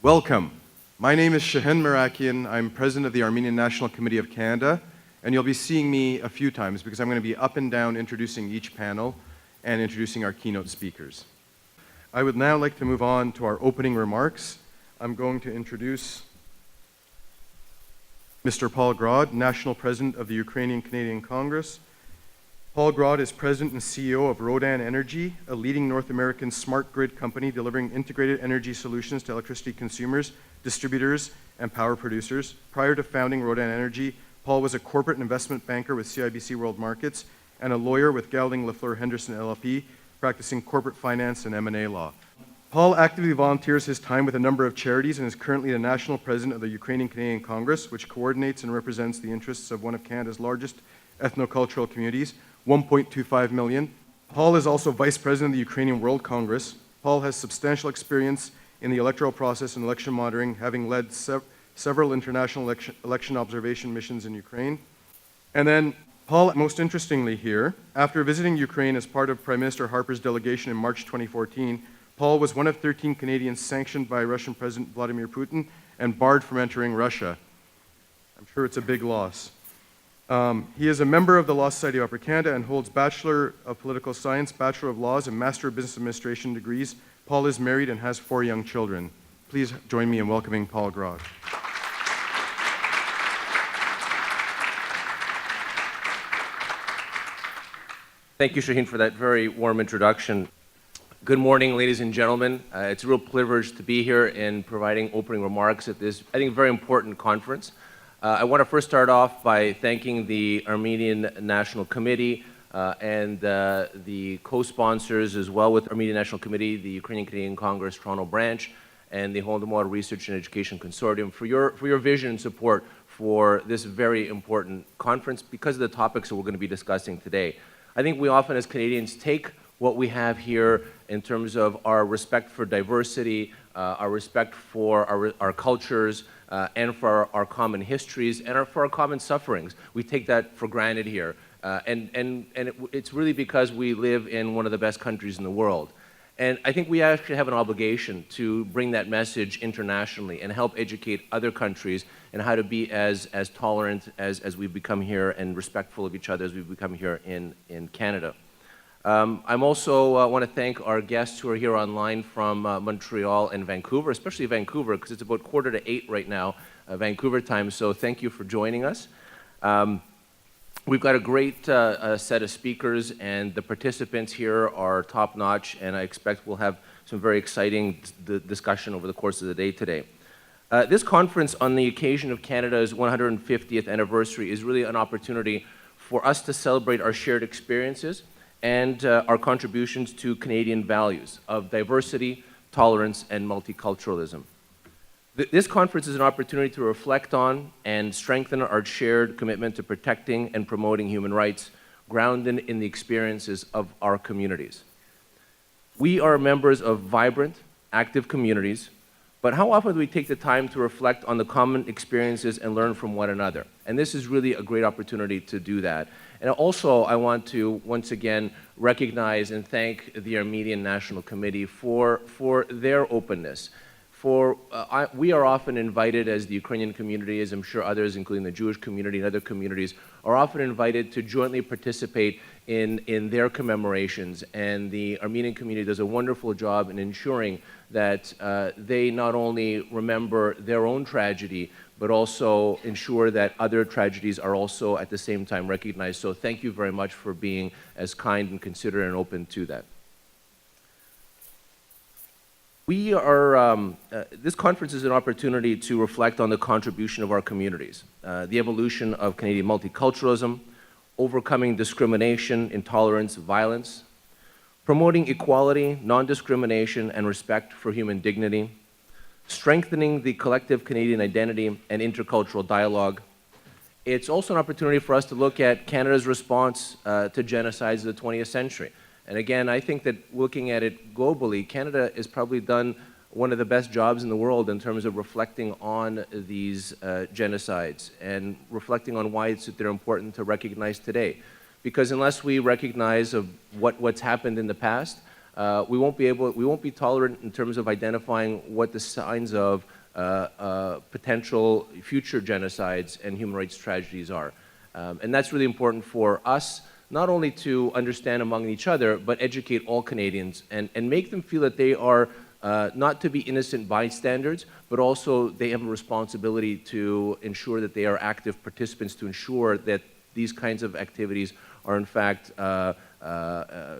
Welcome. My name is Shahin Merakian. I'm president of the Armenian National Committee of Canada, and you'll be seeing me a few times because I'm going to be up and down introducing each panel and introducing our keynote speakers. I would now like to move on to our opening remarks. I'm going to introduce Mr. Paul Grod, National President of the Ukrainian-Canadian Congress. Paul Grod is President and CEO of Rodan Energy, a leading North American smart grid company delivering integrated energy solutions to electricity consumers, distributors, and power producers. Prior to founding Rodan Energy, Paul was a corporate investment banker with CIBC World Markets and a lawyer with Gowling Lafleur Henderson LLP, practicing corporate finance and M&A law. Paul actively volunteers his time with a number of charities and is currently the National President of the Ukrainian-Canadian Congress, which coordinates and represents the interests of one of Canada's largest ethnocultural communities, 1.25 million. Paul is also Vice President of the Ukrainian World Congress. Paul has substantial experience in the electoral process and election monitoring, having led several international election observation missions in Ukraine. And then Paul, most interestingly here, after visiting Ukraine as part of Prime Minister Harper's delegation in March 2014, Paul was one of 13 Canadians sanctioned by Russian President Vladimir Putin and barred from entering Russia. I'm sure it's a big loss. He is a member of the Law Society of Upper Canada and holds Bachelor of Political Science, Bachelor of Laws, and Master of Business Administration degrees. Paul is married and has 4 young children. Please join me in welcoming Paul Grod. Thank you, Shaheen, for that very warm introduction. Good morning, ladies and gentlemen. It's a real privilege to be here and providing opening remarks at this, I think, very important conference. I want to first start off by thanking the Armenian National Committee and the co-sponsors as well with Armenian National Committee, the Ukrainian-Canadian Congress Toronto branch, and the Holodomor Research and Education Consortium for your vision and support for this very important conference because of the topics that we're going to be discussing today. I think we often as Canadians take what we have here in terms of our respect for diversity, our respect for our cultures, and for our common histories, and for our common sufferings. We take that for granted here. It's really because we live in one of the best countries in the world. And I think we actually have an obligation to bring that message internationally and help educate other countries and how to be as tolerant as we've become here and respectful of each other as we've become here in Canada. I'm also want to thank our guests who are here online from Montreal and Vancouver, especially Vancouver, because it's about 7:45 right now, Vancouver time, so thank you for joining us. We've got a great set of speakers, and the participants here are top-notch, and I expect we'll have some very exciting discussion over the course of the day today. This conference on the occasion of Canada's 150th anniversary is really an opportunity for us to celebrate our shared experiences and our contributions to Canadian values of diversity, tolerance, and multiculturalism. This conference is an opportunity to reflect on and strengthen our shared commitment to protecting and promoting human rights, grounded in the experiences of our communities. We are members of vibrant, active communities, but how often do we take the time to reflect on the common experiences and learn from one another? And this is really a great opportunity to do that. And also, I want to once again recognize and thank the Armenian National Committee for their openness. We are often invited as the Ukrainian community, as I'm sure others, including the Jewish community and other communities, are often invited to jointly participate in their commemorations. And the Armenian community does a wonderful job in ensuring that they not only remember their own tragedy, but also ensure that other tragedies are also at the same time recognized. So thank you very much for being as kind and considerate and open to that. We are, this conference is an opportunity to reflect on the contribution of our communities, the evolution of Canadian multiculturalism, overcoming discrimination, intolerance, violence, promoting equality, non-discrimination, and respect for human dignity, strengthening the collective Canadian identity and intercultural dialogue. It's also an opportunity for us to look at Canada's response to genocides of the 20th century. And again, I think that looking at it globally, Canada has probably done one of the best jobs in the world in terms of reflecting on these genocides and reflecting on why they're important to recognize today. Because unless we recognize of what's happened in the past, we won't be tolerant in terms of identifying what the signs of potential future genocides and human rights tragedies are. And that's really important for us, not only to understand among each other, but educate all Canadians and make them feel that they are not to be innocent bystanders, but also they have a responsibility to ensure that they are active participants, to ensure that these kinds of activities are in fact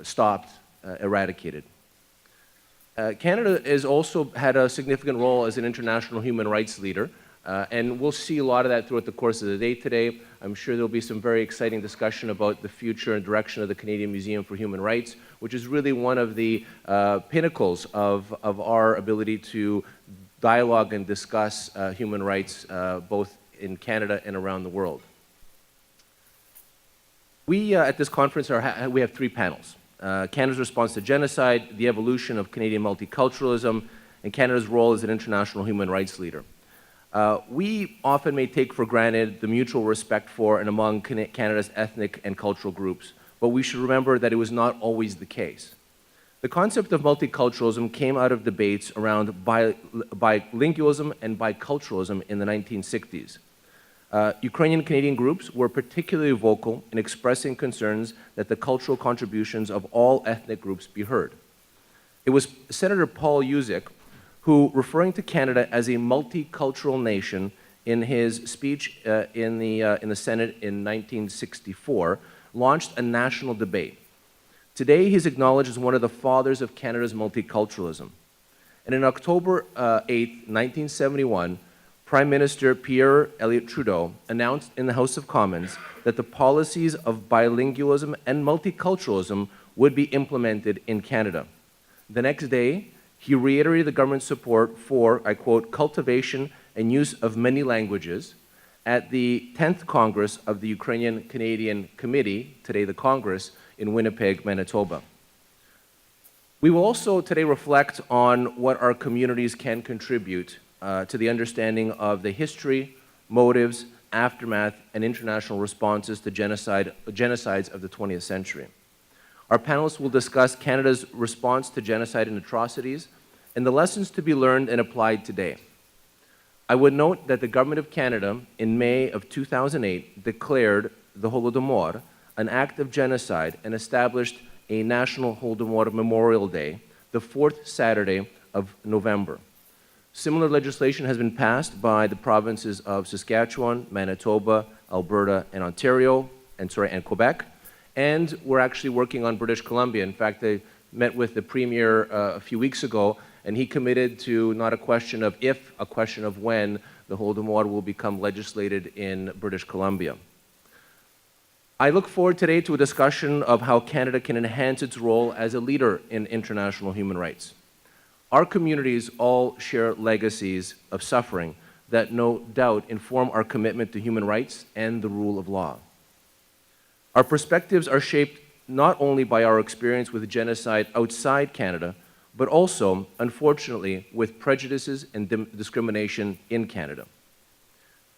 stopped, eradicated. Canada has also had a significant role as an international human rights leader, and we'll see a lot of that throughout the course of the day today. I'm sure there'll be some very exciting discussion about the future and direction of the Canadian Museum for Human Rights, which is really one of the pinnacles of our ability to dialogue and discuss human rights both in Canada and around the world. We, at this conference, we have three panels. Canada's response to genocide, the evolution of Canadian multiculturalism, and Canada's role as an international human rights leader. We often may take for granted the mutual respect for and among Canada's ethnic and cultural groups, but we should remember that it was not always the case. The concept of multiculturalism came out of debates around bilingualism and biculturalism in the 1960s. Ukrainian Canadian groups were particularly vocal in expressing concerns that the cultural contributions of all ethnic groups be heard. It was Senator Paul Yuzik who, referring to Canada as a multicultural nation in his speech in the Senate in 1964, launched a national debate. Today, he's acknowledged as one of the fathers of Canada's multiculturalism. And in October 8, 1971, Prime Minister Pierre Elliott Trudeau announced in the House of Commons that the policies of bilingualism and multiculturalism would be implemented in Canada. The next day, he reiterated the government's support for, I quote, cultivation and use of many languages at the 10th Congress of the Ukrainian Canadian Committee, today the Congress, in Winnipeg, Manitoba. We will also today reflect on what our communities can contribute to the understanding of the history, motives, aftermath, and international responses to genocides of the 20th century. Our panelists will discuss Canada's response to genocide and atrocities and the lessons to be learned and applied today. I would note that the Government of Canada, in May of 2008, declared the Holodomor an act of genocide and established a National Holodomor Memorial Day, the fourth Saturday of November. Similar legislation has been passed by the provinces of Saskatchewan, Manitoba, Alberta, and Ontario, and Quebec. And we're actually working on British Columbia. In fact, I met with the Premier a few weeks ago, and he committed to not a question of if, a question of when the Holodomor will become legislated in British Columbia. I look forward today to a discussion of how Canada can enhance its role as a leader in international human rights. Our communities all share legacies of suffering that no doubt inform our commitment to human rights and the rule of law. Our perspectives are shaped not only by our experience with genocide outside Canada, but also, unfortunately, with prejudices and discrimination in Canada.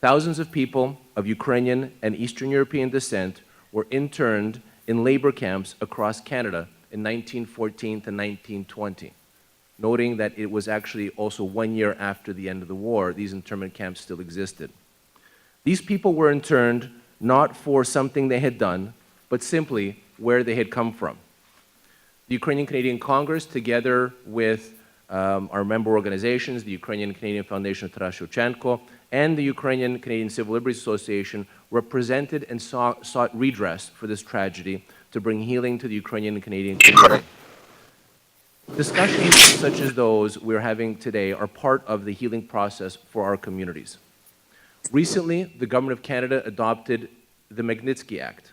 Thousands of people of Ukrainian and Eastern European descent were interned in labor camps across Canada in 1914 to 1920, noting that it was actually also 1 year after the end of the war, these internment camps still existed. These people were interned not for something they had done, but simply where they had come from. The Ukrainian Canadian Congress, together with our member organizations, the Ukrainian Canadian Foundation of Taras Shevchenko, and the Ukrainian Canadian Civil Liberties Association, represented and sought redress for this tragedy to bring healing to the Ukrainian and Canadian community. Discussions such as those we're having today are part of the healing process for our communities. Recently, the Government of Canada adopted the Magnitsky Act,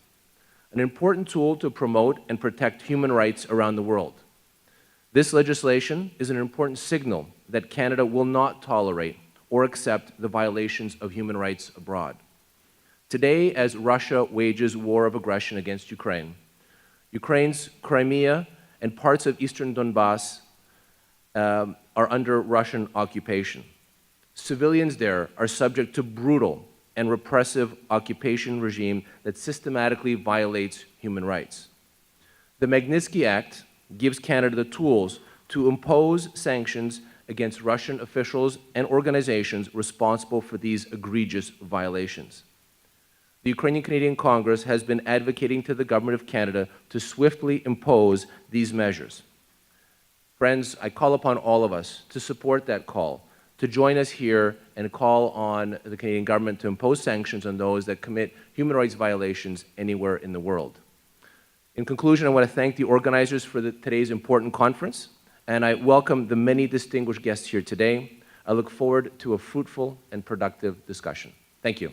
an important tool to promote and protect human rights around the world. This legislation is an important signal that Canada will not tolerate or accept the violations of human rights abroad. Today, as Russia wages war of aggression against Ukraine, Ukraine's Crimea and parts of eastern Donbass are under Russian occupation. Civilians there are subject to brutal and repressive occupation regime that systematically violates human rights. The Magnitsky Act gives Canada the tools to impose sanctions against Russian officials and organizations responsible for these egregious violations. The Ukrainian-Canadian Congress has been advocating to the Government of Canada to swiftly impose these measures. Friends, I call upon all of us to support that call, to join us here and call on the Canadian government to impose sanctions on those that commit human rights violations anywhere in the world. In conclusion, I want to thank the organizers for today's important conference, and I welcome the many distinguished guests here today. I look forward to a fruitful and productive discussion. Thank you.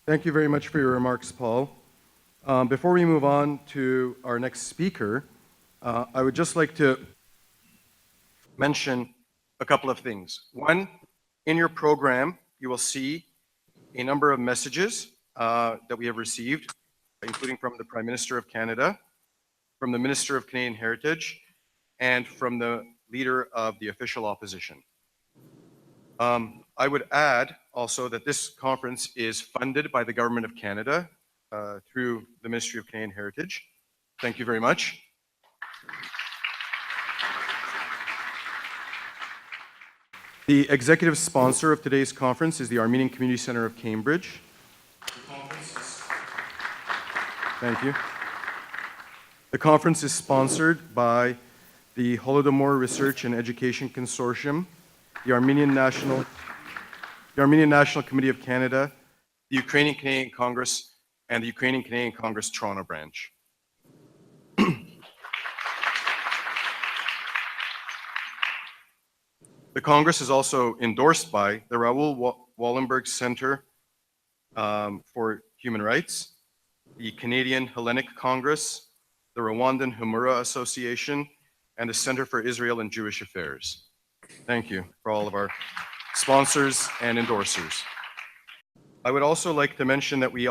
Thank you very much for your remarks, Paul. Before we move on to our next speaker, I would just like to mention a couple of things. One, in your program, you will see a number of messages that we have received, including from the Prime Minister of Canada, from the Minister of Canadian Heritage, and from the Leader of the Official Opposition. I would add also that this conference is funded by the Government of Canada through the Ministry of Canadian Heritage. Thank you very much. The executive sponsor of today's conference is the Armenian Community Center of Cambridge. Thank you. The conference is sponsored by the Holodomor Research and Education Consortium, the Armenian National Committee of Canada, the Ukrainian-Canadian Congress, and the Ukrainian-Canadian Congress Toronto branch. The Congress is also endorsed by the Raoul Wallenberg Center for Human Rights, the Canadian Hellenic Congress, the Rwandan Humura Association, and the Center for Israel and Jewish Affairs. Thank you for all of our sponsors and endorsers. I would also like to mention that we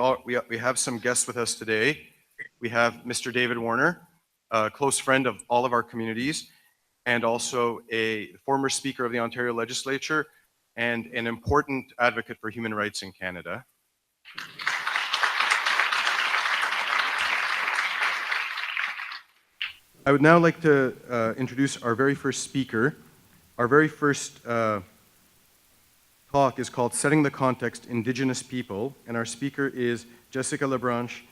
have some guests with us today. We have Mr. David Warner, a close friend of all of our communities, and also a former Speaker of the Ontario Legislature and an important advocate for human rights in Canada. I would now like to introduce our very first speaker. Our very first talk is called Setting the Context, Indigenous People, and our speaker is Jessica Lebranche,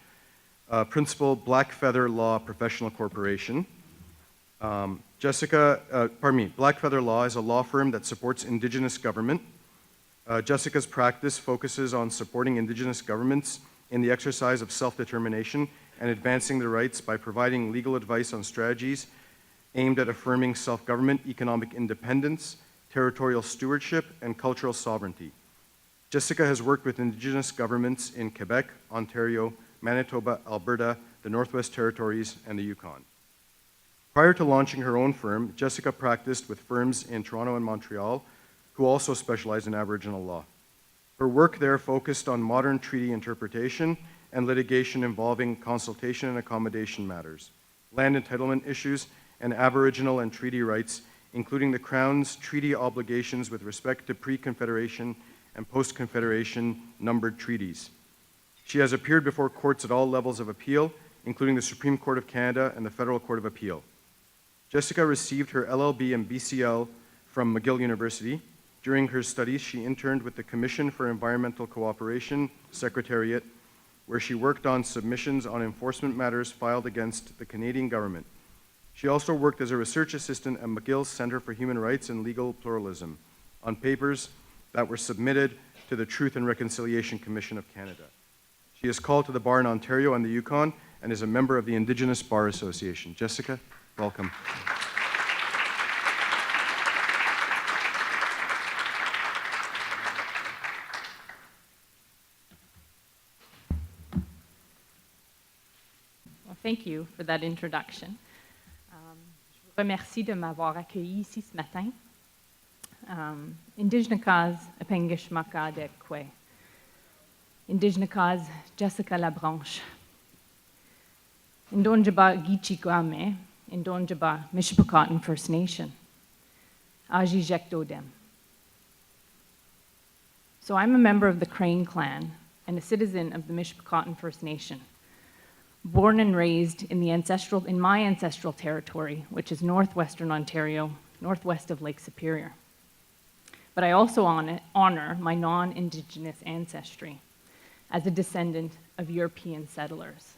Principal Black Feather Law Professional Corporation. Black Feather Law is a law firm that supports Indigenous government. Jessica's practice focuses on supporting Indigenous governments in the exercise of self-determination and advancing their rights by providing legal advice on strategies aimed at affirming self-government, economic independence, territorial stewardship, and cultural sovereignty. Jessica has worked with Indigenous governments in Quebec, Ontario, Manitoba, Alberta, the Northwest Territories, and the Yukon. Prior to launching her own firm, Jessica practiced with firms in Toronto and Montreal who also specialize in Aboriginal law. Her work there focused on modern treaty interpretation and litigation involving consultation and accommodation matters, land entitlement issues, and Aboriginal and treaty rights, including the Crown's treaty obligations with respect to pre-Confederation and post-Confederation numbered treaties. She has appeared before courts at all levels of appeal, including the Supreme Court of Canada and the Federal Court of Appeal. Jessica received her LLB and BCL from McGill University. During her studies, she interned with the Commission for Environmental Cooperation Secretariat, where she worked on submissions on enforcement matters filed against the Canadian government. She also worked as a research assistant at McGill's Center for Human Rights and Legal Pluralism on papers that were submitted to the Truth and Reconciliation Commission of Canada. She is called to the bar in Ontario and the Yukon and is a member of the Indigenous Bar Association. Jessica, welcome. Well, thank you for that introduction. Je vous remercie de m'avoir accueilli ici ce matin. Indigenous Apengishmaka de Kwe. Indigenous Jessica Lebranche. Indonjaba Gichigame, Indonjaba Mishpakotan First Nation. Aji Jekdodem. So I'm a member of the Crane clan and a citizen of the Mishpekautan First Nation, born and raised in my ancestral territory, which is northwestern Ontario, northwest of Lake Superior. But I also honor my non-Indigenous ancestry as a descendant of European settlers.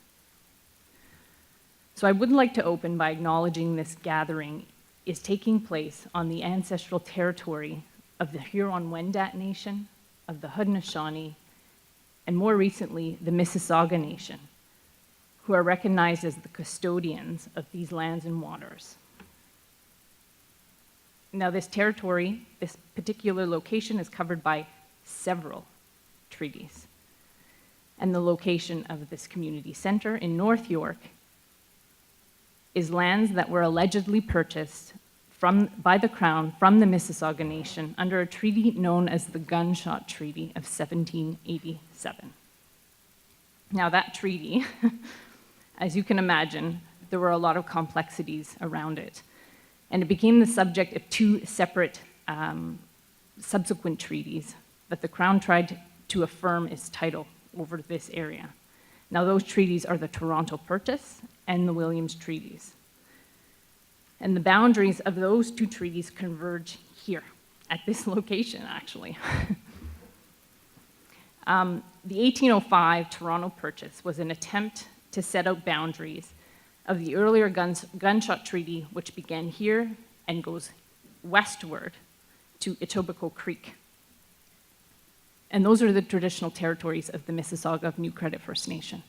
So I would like to open by acknowledging this gathering is taking place on the ancestral territory of the Huron-Wendat Nation, of the Haudenosaunee, and more recently, the Mississauga Nation, who are recognized as the custodians of these lands and waters. Now, this territory, this particular location, is covered by several treaties. And the location of this community center in North York is lands that were allegedly purchased by the Crown from the Mississauga Nation under a treaty known as the Gunshot Treaty of 1787. Now, that treaty, as you can imagine, there were a lot of complexities around it. And it became the subject of two separate subsequent treaties that the Crown tried to affirm its title over this area. Now, those treaties are the Toronto Purchase and the Williams Treaties. And the boundaries of those two treaties converge here, at this location, actually. The 1805 Toronto Purchase was an attempt to set out boundaries of the earlier Gunshot Treaty, which began here and goes westward to Etobicoke Creek. And those are the traditional territories of the Mississauga of New Credit First Nation.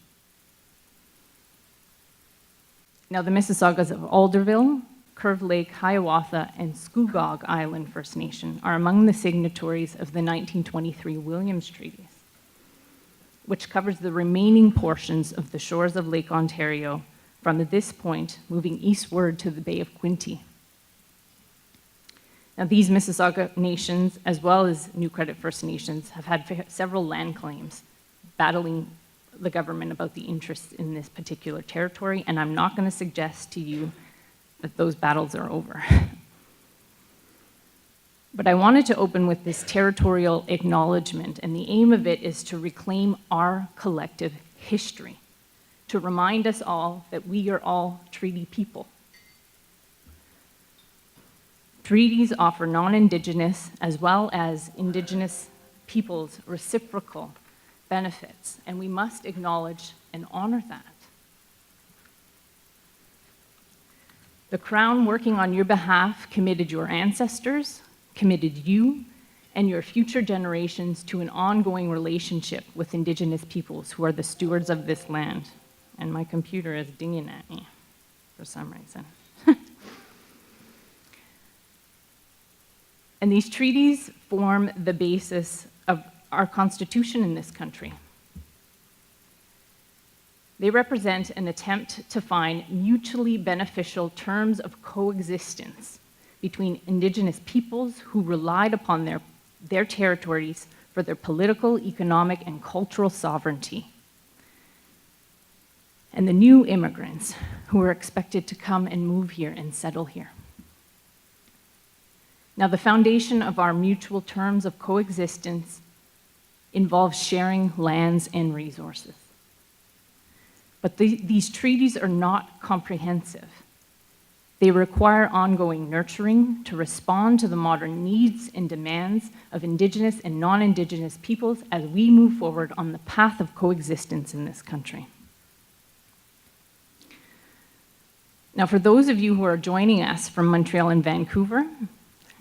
Now, the Mississaugas of Alderville, Curve Lake, Hiawatha, and Scugog Island First Nation are among the signatories of the 1923 Williams Treaties, which covers the remaining portions of the shores of Lake Ontario from this point moving eastward to the Bay of Quinte. Now, these Mississauga nations, as well as New Credit First Nations, have had several land claims battling the government about the interests in this particular territory, and I'm not going to suggest to you that those battles are over. But I wanted to open with this territorial acknowledgement, and the aim of it is to reclaim our collective history, to remind us all that we are all treaty people. Treaties offer non-Indigenous as well as Indigenous peoples reciprocal benefits, and we must acknowledge and honor that. The Crown, working on your behalf, committed your ancestors, committed you, and your future generations to an ongoing relationship with Indigenous peoples who are the stewards of this land. And my computer is dinging at me for some reason. And these treaties form the basis of our Constitution in this country. They represent an attempt to find mutually beneficial terms of coexistence between Indigenous peoples who relied upon their territories for their political, economic, and cultural sovereignty, and the new immigrants who are expected to come and move here and settle here. Now, the foundation of our mutual terms of coexistence involves sharing lands and resources. But these treaties are not comprehensive. They require ongoing nurturing to respond to the modern needs and demands of Indigenous and non-Indigenous peoples as we move forward on the path of coexistence in this country. Now, for those of you who are joining us from Montreal and Vancouver,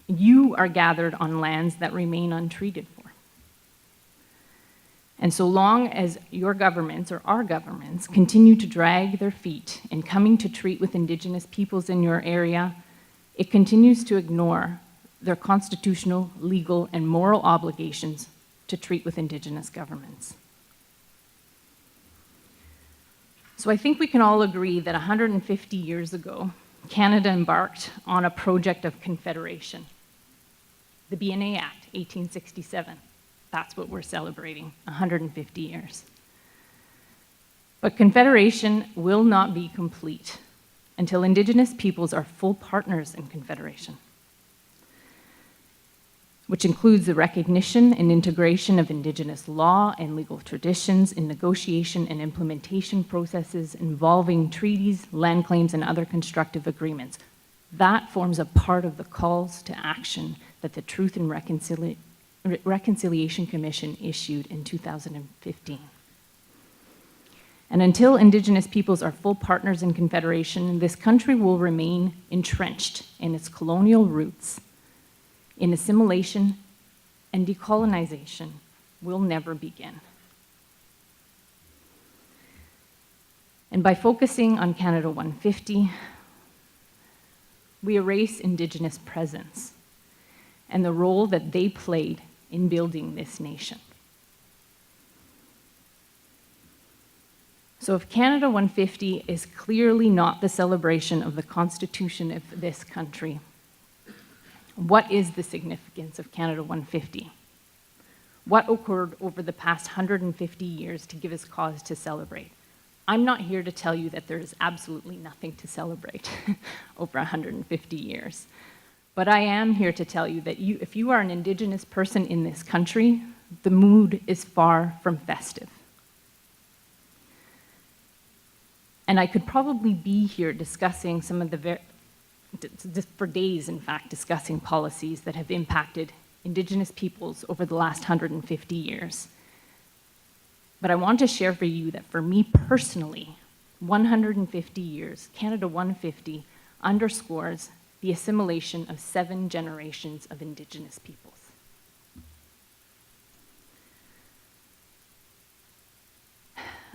you are gathered on lands that remain untreated for. And so long as your governments or our governments continue to drag their feet in coming to treat with Indigenous peoples in your area, it continues to ignore their constitutional, legal, and moral obligations to treat with Indigenous governments. So I think we can all agree that 150 years ago, Canada embarked on a project of confederation. The BNA Act, 1867. That's what we're celebrating, 150 years. But confederation will not be complete until Indigenous peoples are full partners in confederation. which includes the recognition and integration of Indigenous law and legal traditions in negotiation and implementation processes involving treaties, land claims, and other constructive agreements. That forms a part of the calls to action that the Truth and Reconciliation Commission issued in 2015. And until Indigenous peoples are full partners in Confederation, this country will remain entrenched in its colonial roots, in assimilation, and decolonization will never begin. And by focusing on Canada 150, we erase Indigenous presence and the role that they played in building this nation. So if Canada 150 is clearly not the celebration of the Constitution of this country, what is the significance of Canada 150? What occurred over the past 150 years to give us cause to celebrate? I'm not here to tell you that there is absolutely nothing to celebrate over 150 years. But I am here to tell you that if you are an Indigenous person in this country, the mood is far from festive. And I could probably be here discussing some of the for days, in fact, discussing policies that have impacted Indigenous peoples over the last 150 years. But I want to share for you that for me personally, 150 years, Canada 150, underscores the assimilation of 7 generations of Indigenous peoples.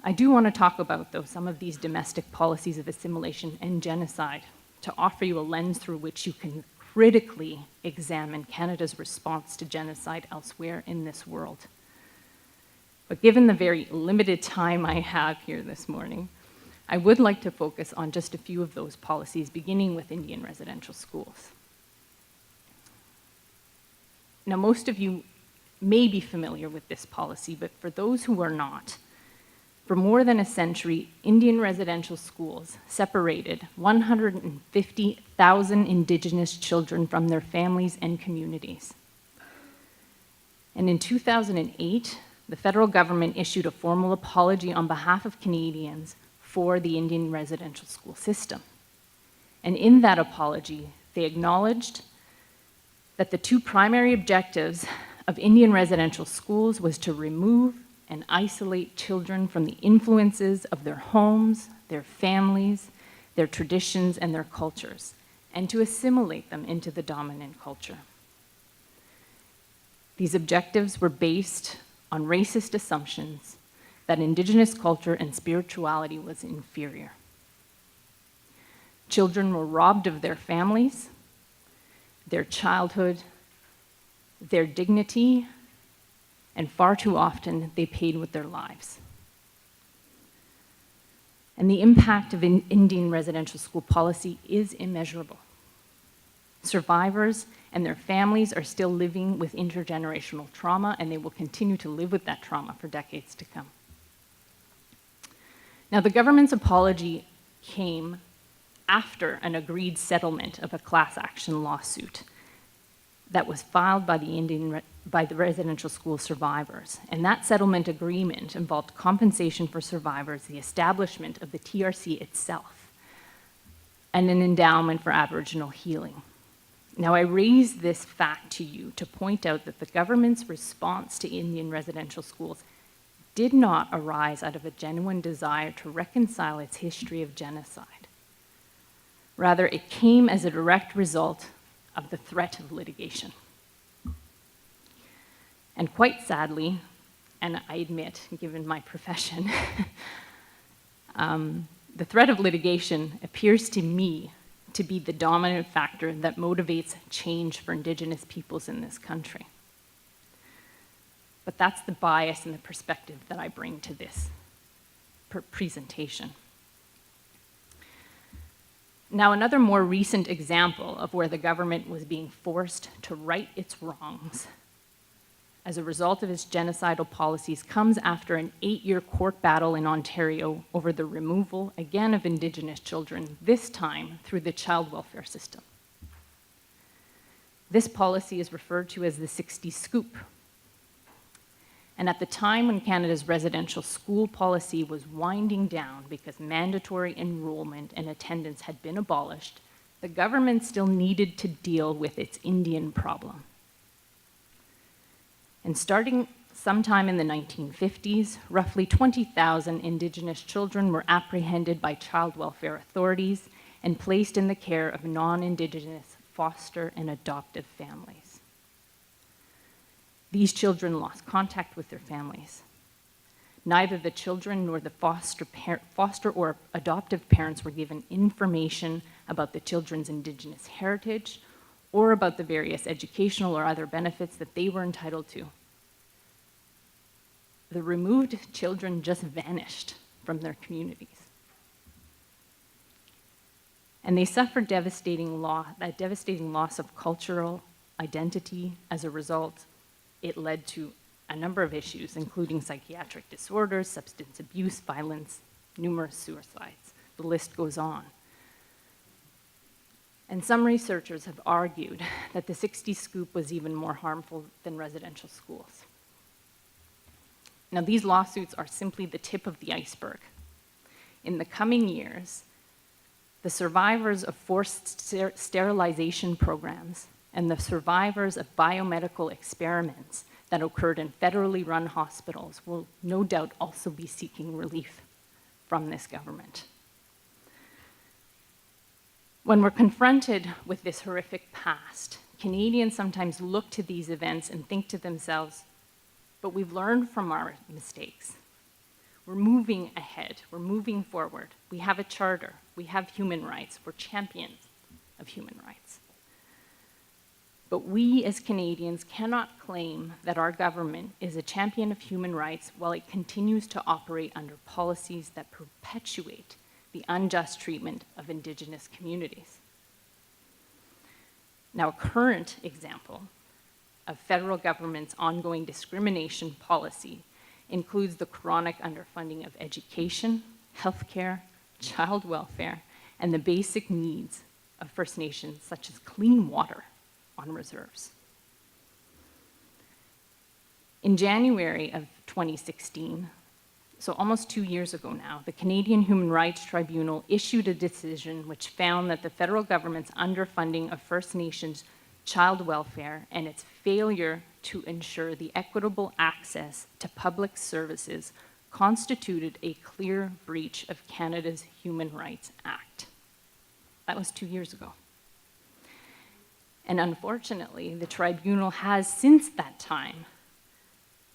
I do want to talk about, though, some of these domestic policies of assimilation and genocide to offer you a lens through which you can critically examine Canada's response to genocide elsewhere in this world. But given the very limited time I have here this morning, I would like to focus on just a few of those policies, beginning with Indian residential schools. Now, most of you may be familiar with this policy, but for those who are not, for more than a century, Indian residential schools separated 150,000 Indigenous children from their families and communities. And in 2008, the federal government issued a formal apology on behalf of Canadians for the Indian residential school system. And in that apology, they acknowledged that the 2 primary objectives of Indian residential schools was to remove and isolate children from the influences of their homes, their families, their traditions, and their cultures, and to assimilate them into the dominant culture. These objectives were based on racist assumptions that Indigenous culture and spirituality was inferior. Children were robbed of their families, their childhood, their dignity, and far too often they paid with their lives. And the impact of Indian residential school policy is immeasurable. Survivors and their families are still living with intergenerational trauma, and they will continue to live with that trauma for decades to come. Now, the government's apology came after an agreed settlement of a class action lawsuit that was filed by the residential school survivors. And that settlement agreement involved compensation for survivors, the establishment of the TRC itself, and an endowment for Aboriginal healing. Now, I raise this fact to you to point out that the government's response to Indian residential schools did not arise out of a genuine desire to reconcile its history of genocide. Rather, it came as a direct result of the threat of litigation. And quite sadly, and I admit, given my profession, the threat of litigation appears to me to be the dominant factor that motivates change for Indigenous peoples in this country. But that's the bias and the perspective that I bring to this presentation. Now, another more recent example of where the government was being forced to right its wrongs as a result of its genocidal policies comes after an 8-year court battle in Ontario over the removal, again, of Indigenous children, this time through the child welfare system. This policy is referred to as the 60 Scoop. And at the time when Canada's residential school policy was winding down because mandatory enrollment and attendance had been abolished, the government still needed to deal with its Indian problem. And starting sometime in the 1950s, roughly 20,000 Indigenous children were apprehended by child welfare authorities and placed in the care of non-Indigenous foster and adoptive families. These children lost contact with their families. Neither the children nor the foster or adoptive parents were given information about the children's Indigenous heritage or about the various educational or other benefits that they were entitled to. The removed children just vanished from their communities. And they suffered a devastating loss of cultural identity as a result. It led to a number of issues, including psychiatric disorders, substance abuse, violence, numerous suicides. The list goes on. And some researchers have argued that the 60 Scoop was even more harmful than residential schools. Now, these lawsuits are simply the tip of the iceberg. In the coming years, the survivors of forced sterilization programs and the survivors of biomedical experiments that occurred in federally run hospitals will no doubt also be seeking relief from this government. When we're confronted with this horrific past, Canadians sometimes look to these events and think to themselves, but we've learned from our mistakes. We're moving ahead, we're moving forward. We have a charter, we have human rights, we're champions of human rights. But we as Canadians cannot claim that our government is a champion of human rights while it continues to operate under policies that perpetuate the unjust treatment of Indigenous communities. Now, a current example of federal government's ongoing discrimination policy includes the chronic underfunding of education, healthcare, child welfare, and the basic needs of First Nations, such as clean water on reserves. In January of 2016, so almost 2 years ago now, the Canadian Human Rights Tribunal issued a decision which found that the federal government's underfunding of First Nations child welfare and its failure to ensure the equitable access to public services constituted a clear breach of Canada's Human Rights Act. That was 2 years ago. And unfortunately, the tribunal has since that time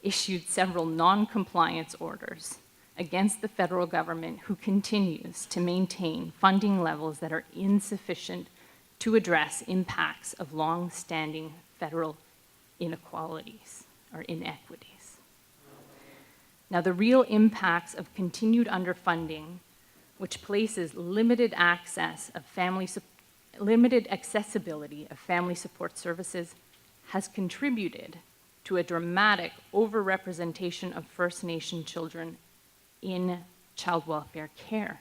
issued several non-compliance orders against the federal government, who continues to maintain funding levels that are insufficient to address impacts of long-standing federal inequalities or inequities. Now, the real impacts of continued underfunding, which places limited accessibility of family support services, has contributed to a dramatic overrepresentation of First Nation children in child welfare care.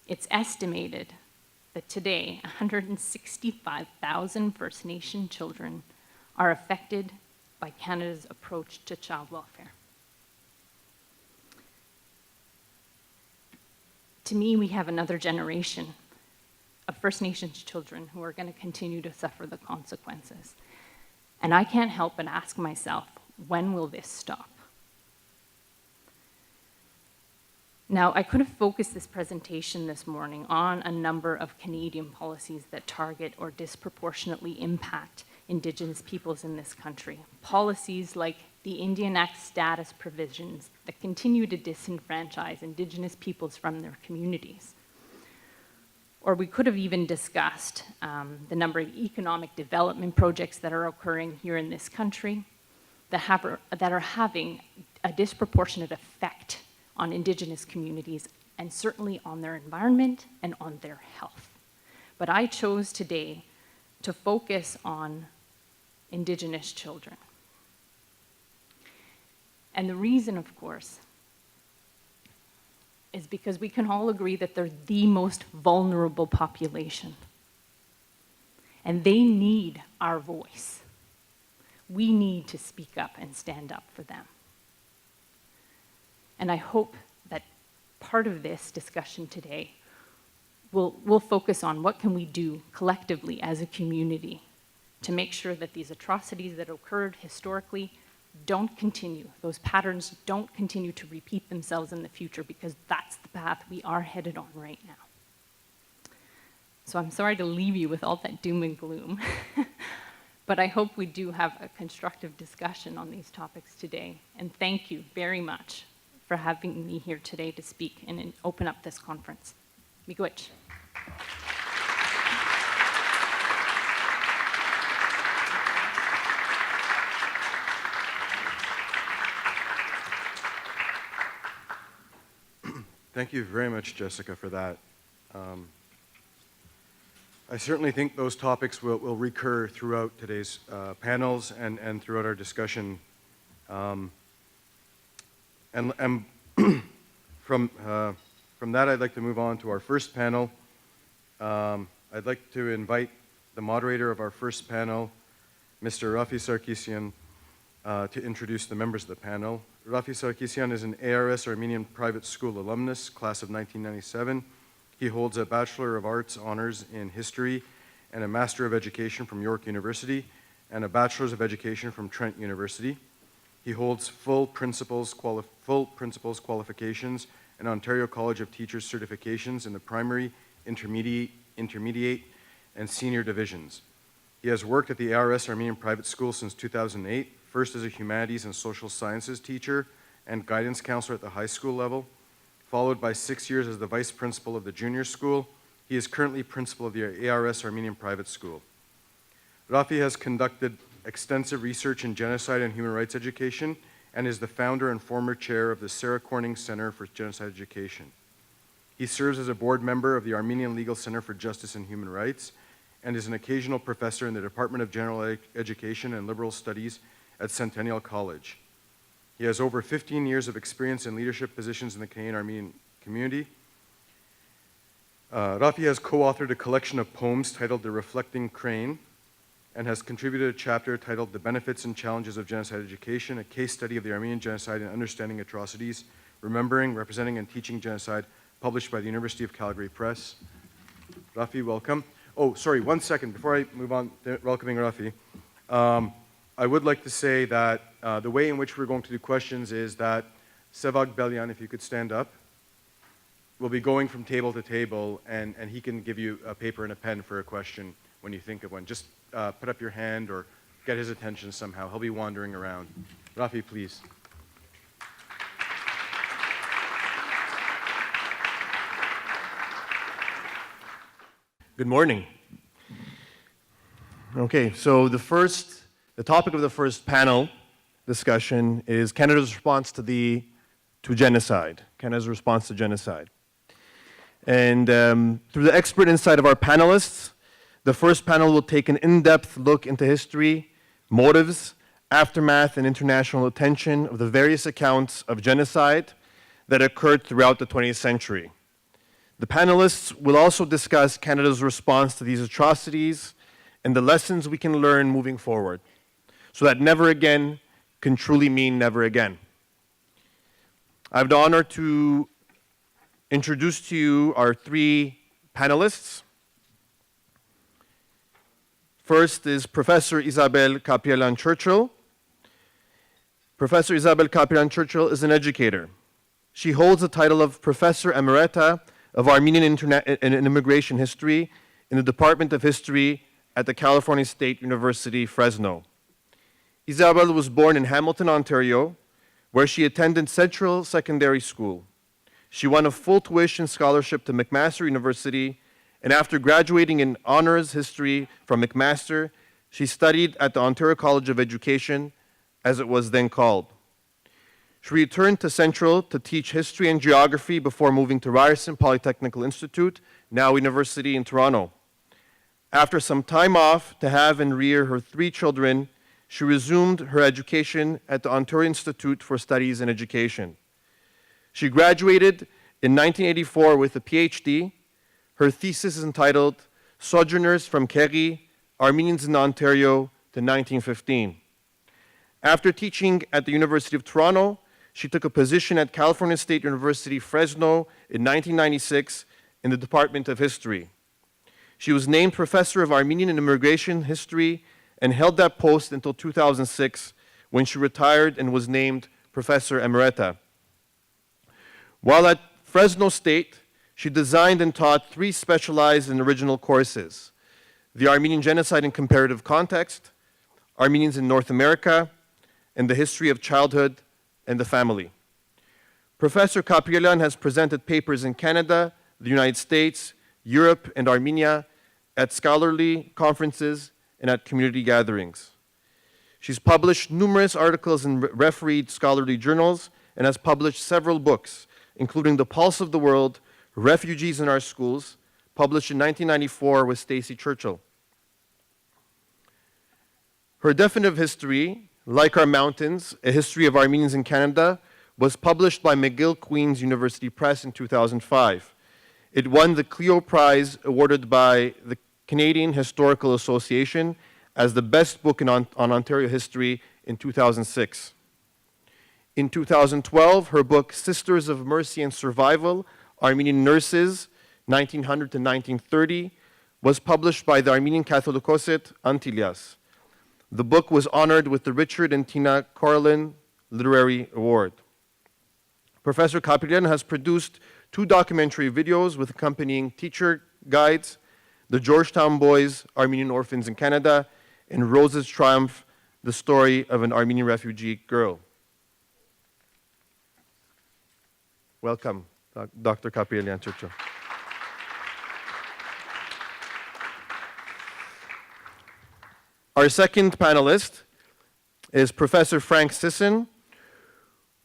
It's estimated that today 165,000 First Nation children are affected by Canada's approach to child welfare. To me, we have another generation of First Nations children who are going to continue to suffer the consequences. And I can't help but ask myself, when will this stop? Now, I could have focused this presentation this morning on a number of Canadian policies that target or disproportionately impact Indigenous peoples in this country. Policies like the Indian Act status provisions that continue to disenfranchise Indigenous peoples from their communities. Or we could have even discussed the number of economic development projects that are occurring here in this country that are having a disproportionate effect on Indigenous communities and certainly on their environment and on their health. But I chose today to focus on Indigenous children. And the reason, of course, is because we can all agree that they're the most vulnerable population. and they need our voice. We need to speak up and stand up for them. And I hope that part of this discussion today will focus on what can we do collectively as a community to make sure that these atrocities that occurred historically don't continue. Those patterns don't continue to repeat themselves in the future, because that's the path we are headed on right now. So I'm sorry to leave you with all that doom and gloom, but I hope we do have a constructive discussion on these topics today. And thank you very much for having me here today to speak and open up this conference. Miigwech. Thank you very much, Jessica, for that. I certainly think those topics will recur throughout today's panels and throughout our discussion. And from that, I'd like to move on to our first panel. I'd like to invite the moderator of our first panel, Mr. Rafi Sarkisian, to introduce the members of the panel. Rafi Sarkisian is an ARS Armenian private school alumnus, class of 1997. He holds a Bachelor of Arts honors in history and a Master of Education from York University and a Bachelor's of Education from Trent University. He holds full principals qualifications and Ontario College of Teachers certifications in the primary, intermediate, and senior divisions. He has worked at the ARS Armenian Private School since 2008, first as a humanities and social sciences teacher and guidance counselor at the high school level, followed by 6 years as the vice principal of the junior school. He is currently principal of the ARS Armenian Private School. Rafi has conducted extensive research in genocide and human rights education and is the founder and former chair of the Sarah Corning Center for Genocide Education. He serves as a board member of the Armenian Legal Center for Justice and Human Rights and is an occasional professor in the Department of General Education and Liberal Studies at Centennial College. He has over 15 years of experience in leadership positions in the Canadian Armenian community. Rafi has co-authored a collection of poems titled The Reflecting Crane and has contributed a chapter titled The Benefits and Challenges of Genocide Education, a case study of the Armenian genocide and understanding atrocities, remembering, representing, and teaching genocide, published by the University of Calgary Press. Rafi, welcome. Oh, sorry, 1 second before I move on to welcoming Rafi. I would like to say that the way in which we're going to do questions is that Sevag Belyan, if you could stand up, will be going from table to table, and he can give you a paper and a pen for a question when you think of one. Just put up your hand or get his attention somehow. He'll be wandering around. Rafi, please. Good morning. Okay, so the topic of the first panel discussion is Canada's response to genocide. Canada's response to genocide. And through the expert insight of our panelists, the first panel will take an in-depth look into history, motives, aftermath, and international attention of the various accounts of genocide that occurred throughout the 20th century. The panelists will also discuss Canada's response to these atrocities and the lessons we can learn moving forward, so that never again can truly mean never again. I have the honor to introduce to you our three panelists. First is Professor Isabelle Kapierlan-Churchill. Professor Isabelle Kapierlan-Churchill is an educator. She holds the title of Professor Emerita of Armenian and Immigration History in the Department of History at the California State University, Fresno. Isabelle was born in Hamilton, Ontario, where she attended Central Secondary School. She won a full tuition scholarship to McMaster University, and after graduating in honors history from McMaster, she studied at the Ontario College of Education, as it was then called. She returned to Central to teach history and geography before moving to Ryerson Polytechnical Institute, now University in Toronto. After some time off to have and rear her 3 children, she resumed her education at the Ontario Institute for Studies in Education. She graduated in 1984 with a PhD. Her thesis is entitled Sojourners from Keri, Armenians in Ontario to 1915. After teaching at the University of Toronto, she took a position at California State University, Fresno in 1996 in the Department of History. She was named Professor of Armenian and Immigration History and held that post until 2006, when she retired and was named Professor Emerita. While at Fresno State, she designed and taught 3 specialized and original courses: the Armenian Genocide in Comparative Context, Armenians in North America, and the History of Childhood and the Family. Professor Kaprielian has presented papers in Canada, the United States, Europe, and Armenia at scholarly conferences and at community gatherings. She's published numerous articles in refereed scholarly journals and has published several books, including The Pulse of the World, Refugees in Our Schools, published in 1994 with Stacy Churchill. Her definitive history, Like Our Mountains, A History of Armenians in Canada, was published by McGill Queen's University Press in 2005. It won the Clio Prize awarded by the Canadian Historical Association as the best book on Ontario history in 2006. In 2012, her book Sisters of Mercy and Survival, Armenian Nurses, 1900 to 1930, was published by the Armenian Catholicosate Antilias. The book was honored with the Richard and Tina Carlin Literary Award. Professor Kaprielian has produced 2 documentary videos with accompanying teacher guides: The Georgetown Boys, Armenian Orphans in Canada, and Rose's Triumph, the story of an Armenian refugee girl. Welcome, Dr. Kaprielian Churchill. Our second panelist is Professor Frank Sisson.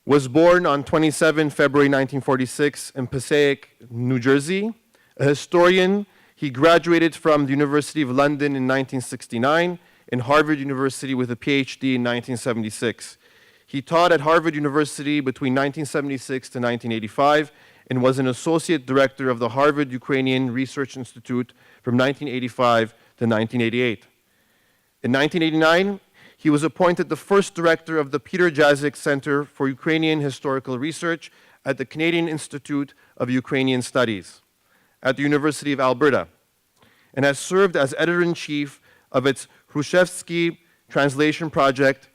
Was born on 27 February 1946 in Passaic, New Jersey. A historian, he graduated from the University of London in 1969 and Harvard University with a PhD in 1976. He taught at Harvard University between 1976 to 1985 and was an associate director of the Harvard Ukrainian Research Institute from 1985 to 1988. In 1989, he was appointed the first director of the Peter Jazyk Center for Ukrainian Historical Research at the Canadian Institute of Ukrainian Studies at the University of Alberta, and has served as editor-in-chief of its Hrushevsky Translation Project,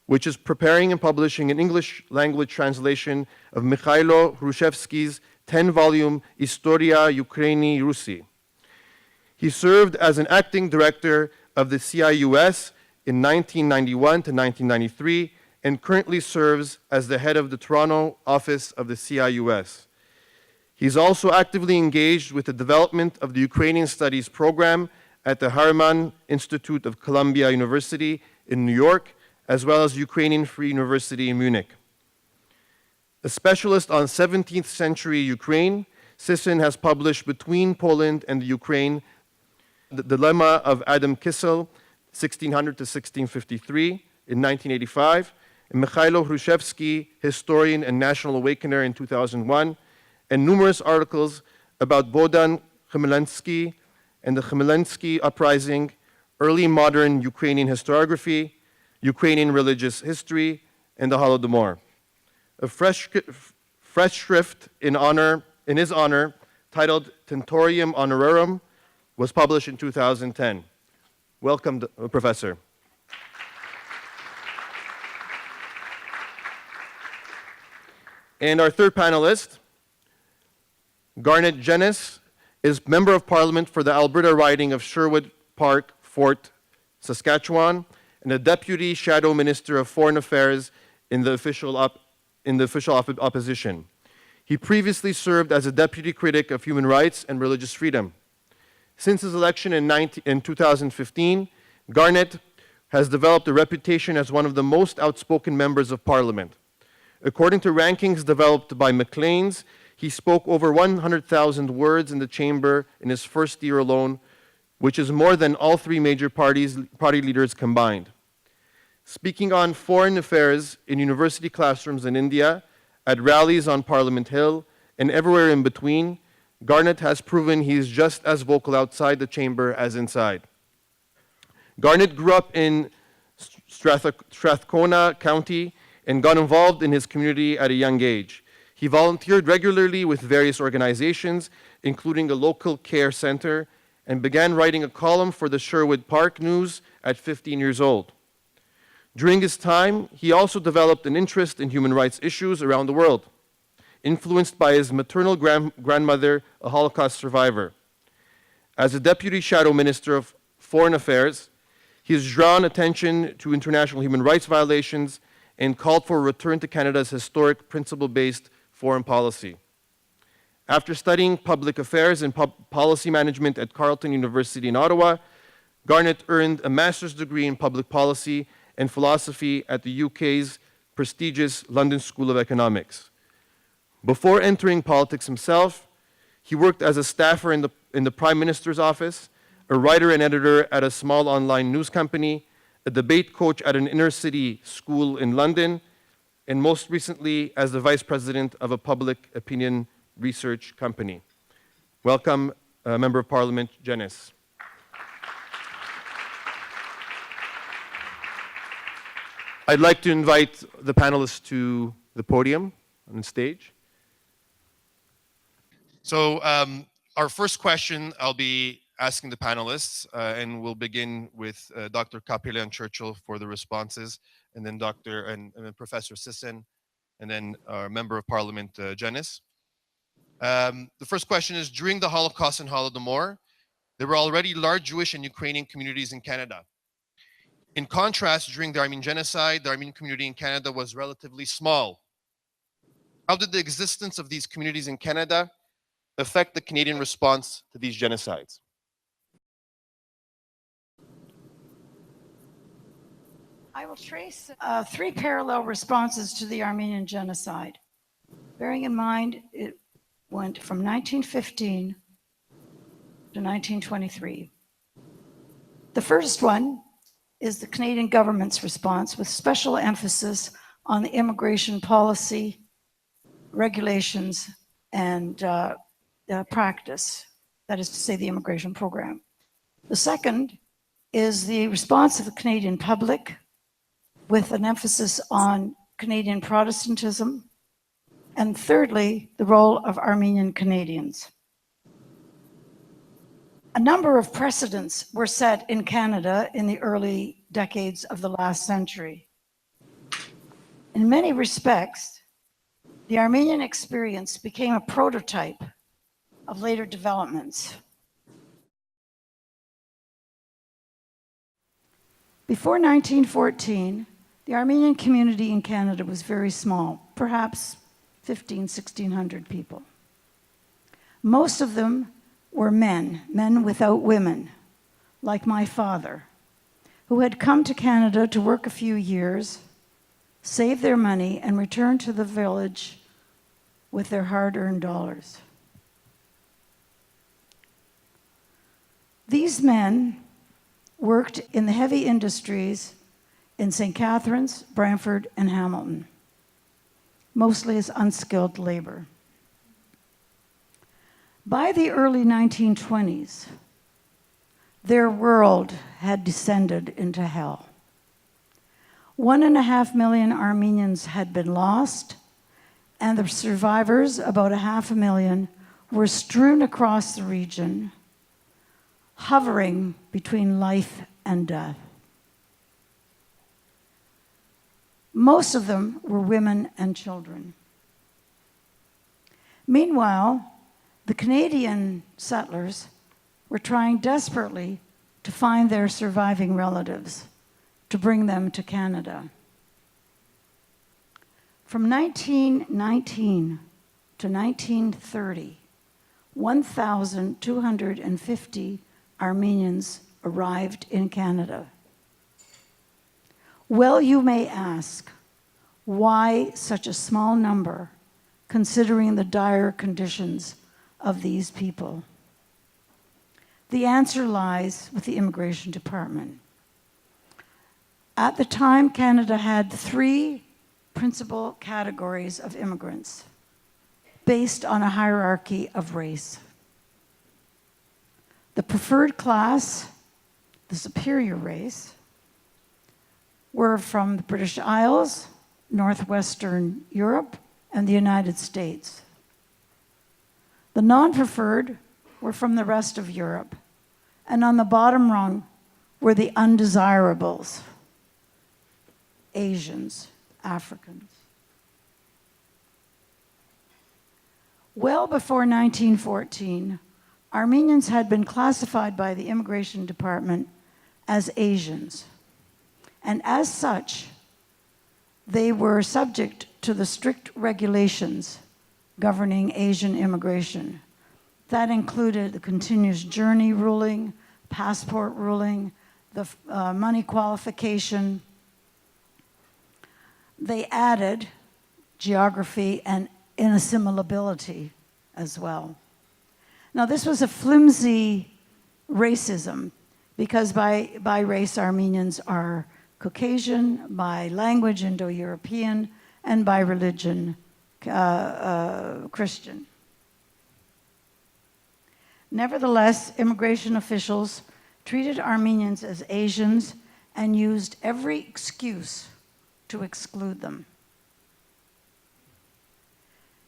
which is preparing and publishing an English-language translation of Mikhailo Hrushevsky's 10-volume Istoria Ukraini Rusi. He served as an acting director of the CIUS in 1991 to 1993, and currently serves as the head of the Toronto office of the CIUS. He's also actively engaged with the development of the Ukrainian Studies program at the Harriman Institute of Columbia University in New York, as well as Ukrainian Free University in Munich. A specialist on 17th century Ukraine, Sisson has published Between Poland and the Ukraine, The Dilemma of Adam Kissel, 1600 to 1653 in 1985, and Mikhailo Hrushevsky, Historian and National Awakener in 2001, and numerous articles about Bohdan Khmelnytsky and the Khmelnytsky Uprising, early modern Ukrainian historiography, Ukrainian religious history, and the Holodomor. A fresh shrift in his honor, titled Tentorium Honorarum, was published in 2010. Welcome, Professor. And our third panelist, Garnet Jenis, is Member of Parliament for the Alberta riding of Sherwood Park, Fort Saskatchewan, and a Deputy Shadow Minister of Foreign Affairs in the official opposition. He previously served as a Deputy Critic of Human Rights and Religious Freedom. Since his election in 2015, Garnet has developed a reputation as one of the most outspoken members of Parliament. According to rankings developed by Maclean's, he spoke over 100,000 words in the chamber in his first year alone, which is more than all 3 major party leaders combined. Speaking on foreign affairs in university classrooms in India, at rallies on Parliament Hill, and everywhere in between, Garnet has proven he is just as vocal outside the chamber as inside. Garnett grew up in Strathcona County and got involved in his community at a young age. He volunteered regularly with various organizations, including a local care center, and began writing a column for the Sherwood Park News at 15 years old. During his time, he also developed an interest in human rights issues around the world, influenced by his maternal grandmother, a Holocaust survivor. As a deputy shadow minister of Foreign Affairs, he has drawn attention to international human rights violations and called for a return to Canada's historic principle-based foreign policy. After studying public affairs and policy management at Carleton University in Ottawa, Garnett earned a master's degree in public policy and philosophy at the UK's prestigious London School of Economics. Before entering politics himself, he worked as a staffer in the Prime Minister's office, a writer and editor at a small online news company, a debate coach at an inner-city school in London, and most recently as the vice president of a public opinion research company. Welcome, Member of Parliament Janice. I'd like to invite the panelists to the podium on the stage. So our first question I'll be asking the panelists, and we'll begin with Dr. Kapelian-Churchill for the responses, and then then Professor Sisson, and then our Member of Parliament Janice. The first question is, during the Holocaust and Holodomor, there were already large Jewish and Ukrainian communities in Canada. In contrast, during the Armenian genocide, the Armenian community in Canada was relatively small. How did the existence of these communities in Canada affect the Canadian response to these genocides? I will trace three parallel responses to the Armenian genocide. Bearing in mind, it went from 1915 to 1923. The first one is the Canadian government's response, with special emphasis on the immigration policy, regulations, and practice, that is to say, the immigration program. The second is the response of the Canadian public, with an emphasis on Canadian Protestantism, and thirdly, the role of Armenian Canadians. A number of precedents were set in Canada in the early decades of the last century. In many respects, the Armenian experience became a prototype of later developments. Before 1914, the Armenian community in Canada was very small, perhaps 1,600 people. Most of them were men without women, like my father, who had come to Canada to work a few years, save their money, and return to the village with their hard-earned dollars. These men worked in the heavy industries in St. Catharines, Brantford, and Hamilton, mostly as unskilled labor. By the early 1920s, their world had descended into hell. 1.5 million Armenians had been lost, and the survivors, about 500,000, were strewn across the region, hovering between life and death. Most of them were women and children. Meanwhile, the Canadian settlers were trying desperately to find their surviving relatives, to bring them to Canada. From 1919 to 1930, 1,250 Armenians arrived in Canada. Well, you may ask, why such a small number, considering the dire conditions of these people? The answer lies with the Immigration Department. At the time, Canada had 3 principal categories of immigrants based on a hierarchy of race. The preferred class, the superior race, were from the British Isles, northwestern Europe, and the United States. The non-preferred were from the rest of Europe, and on the bottom rung were the undesirables, Asians, Africans. Well before 1914, Armenians had been classified by the Immigration Department as Asians, and as such, they were subject to the strict regulations governing Asian immigration. That included the continuous journey ruling, passport ruling, the money qualification. They added geography and inassimilability as well. Now, this was a flimsy racism because by race, Armenians are Caucasian, by language, Indo-European, and by religion, Christian. Nevertheless, immigration officials treated Armenians as Asians and used every excuse to exclude them.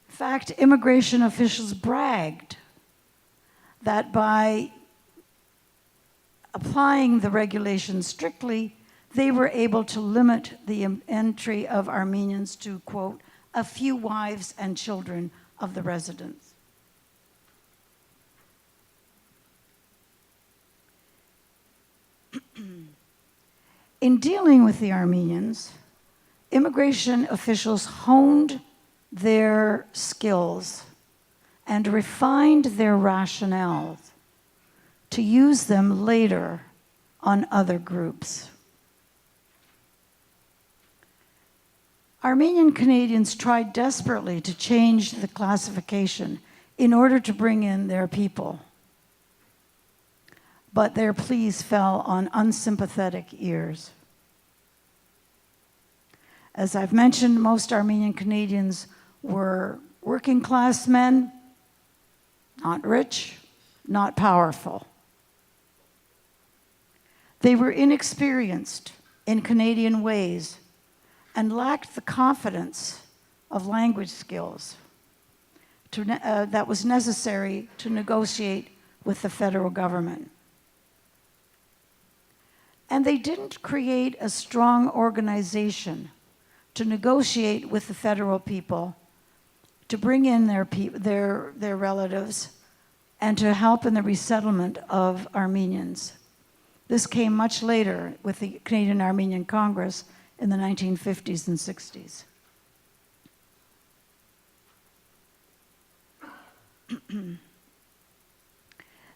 In fact, immigration officials bragged that by applying the regulations strictly, they were able to limit the entry of Armenians to, quote, a few wives and children of the residents. In dealing with the Armenians, immigration officials honed their skills and refined their rationales to use them later on other groups. Armenian Canadians tried desperately to change the classification in order to bring in their people, but their pleas fell on unsympathetic ears. As I've mentioned, most Armenian Canadians were working class men, not rich, not powerful. They were inexperienced in Canadian ways and lacked the confidence of language skills that was necessary to negotiate with the federal government. And they didn't create a strong organization to negotiate with the federal people, to bring in their relatives, and to help in the resettlement of Armenians. This came much later with the Canadian Armenian Congress in the 1950s and 60s.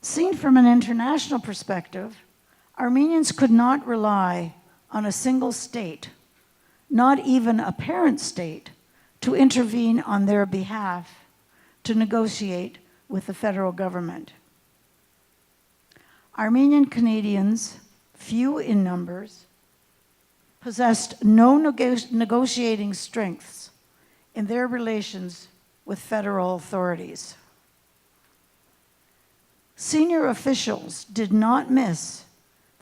Seen from an international perspective, Armenians could not rely on a single state, not even a parent state, to intervene on their behalf to negotiate with the federal government. Armenian Canadians, few in numbers, possessed no negotiating strengths in their relations with federal authorities. Senior officials did not miss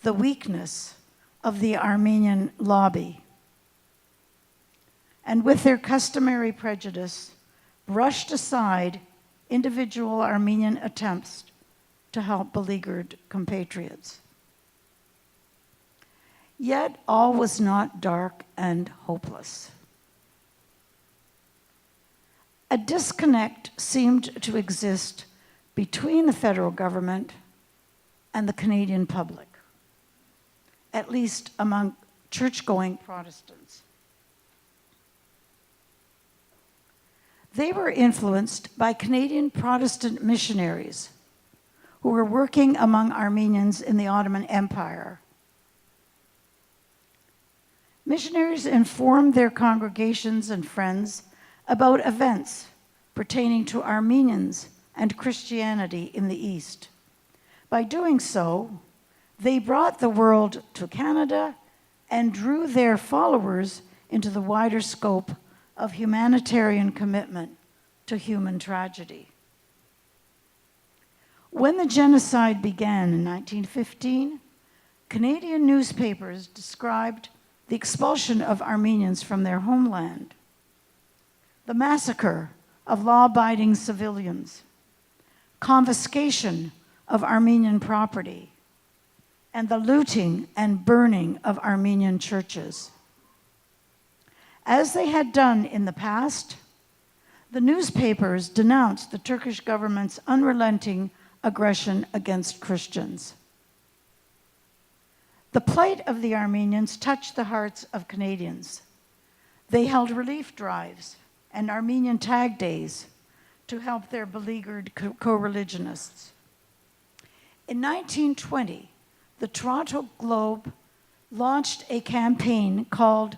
the weakness of the Armenian lobby, and with their customary prejudice, brushed aside individual Armenian attempts to help beleaguered compatriots. Yet all was not dark and hopeless. A disconnect seemed to exist between the federal government and the Canadian public, at least among church-going Protestants. They were influenced by Canadian Protestant missionaries who were working among Armenians in the Ottoman Empire. Missionaries informed their congregations and friends about events pertaining to Armenians and Christianity in the East. By doing so, they brought the world to Canada and drew their followers into the wider scope of humanitarian commitment to human tragedy. When the genocide began in 1915, Canadian newspapers described the expulsion of Armenians from their homeland, the massacre of law-abiding civilians, confiscation of Armenian property, and the looting and burning of Armenian churches. As they had done in the past, the newspapers denounced the Turkish government's unrelenting aggression against Christians. The plight of the Armenians touched the hearts of Canadians. They held relief drives and Armenian tag days to help their beleaguered co-religionists. In 1920, the Toronto Globe launched a campaign called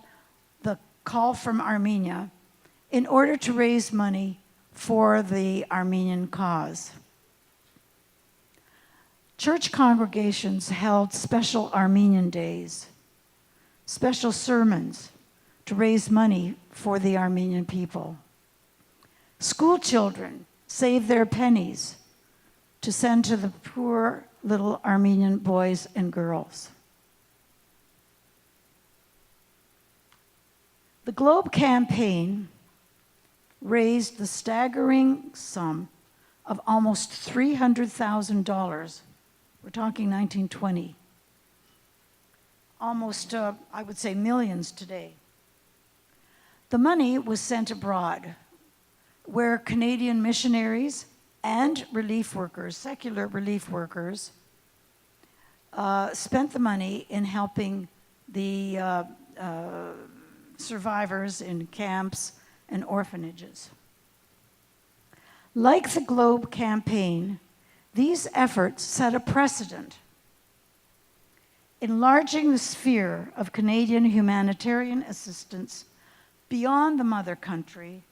the Call from Armenia in order to raise money for the Armenian cause. Church congregations held special Armenian days, special sermons to raise money for the Armenian people. School children saved their pennies to send to the poor little Armenian boys and girls. The Globe campaign raised the staggering sum of almost $300,000. We're talking 1920. Almost, I would say, millions today. The money was sent abroad, where Canadian missionaries and relief workers, secular relief workers, spent the money in helping the survivors in camps and orphanages. Like the Globe campaign, these efforts set a precedent, enlarging the sphere of Canadian humanitarian assistance beyond the mother country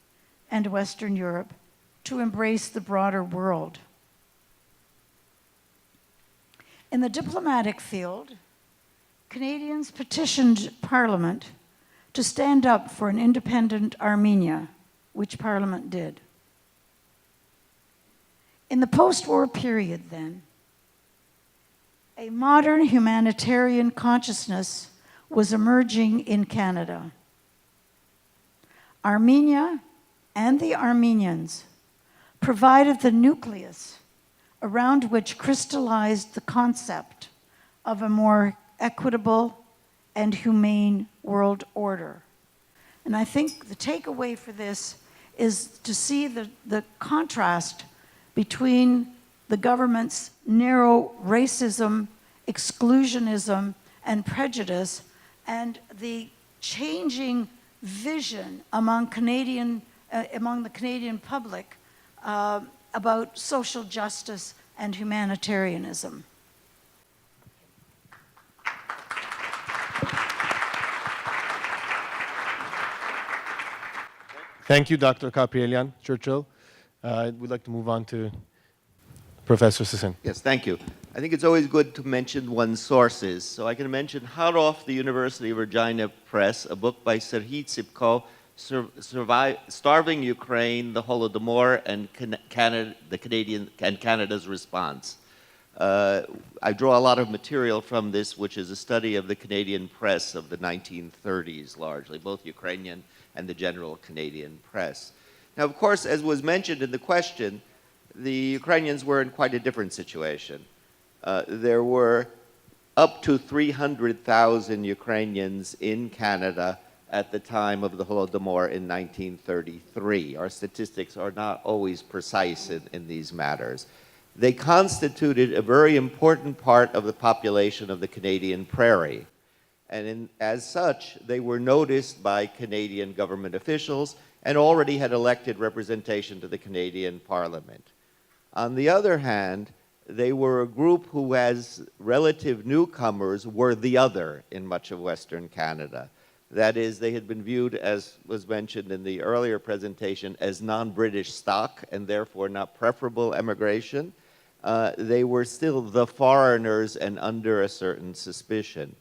and Western Europe to embrace the broader world. In the diplomatic field, Canadians petitioned Parliament to stand up for an independent Armenia, which Parliament did. In the post-war period, then, a modern humanitarian consciousness was emerging in Canada. Armenia and the Armenians provided the nucleus around which crystallized the concept of a more equitable and humane world order. And I think the takeaway for this is to see the contrast between the government's narrow racism, exclusionism, and prejudice, and the changing vision among the Canadian public about social justice and humanitarianism. Thank you, Dr. Kaprielian Churchill. We'd like to move on to Professor Sisson. Yes, thank you. I think it's always good to mention one's sources. So I can mention hot off the University of Virginia Press, a book by Serhii Tsipko, Starving Ukraine, the Holodomor, and Canada's Response. I draw a lot of material from this, which is a study of the Canadian press of the 1930s, largely, both Ukrainian and the general Canadian press. Now, of course, as was mentioned in the question, the Ukrainians were in quite a different situation. There were up to 300,000 Ukrainians in Canada at the time of the Holodomor in 1933. Our statistics are not always precise in these matters. They constituted a very important part of the population of the Canadian prairie. And as such, they were noticed by Canadian government officials and already had elected representation to the Canadian Parliament. On the other hand, they were a group who, as relative newcomers, were the other in much of Western Canada. That is, they had been viewed, as was mentioned in the earlier presentation, as non-British stock and therefore not preferable emigration. They were still the foreigners and under a certain suspicion.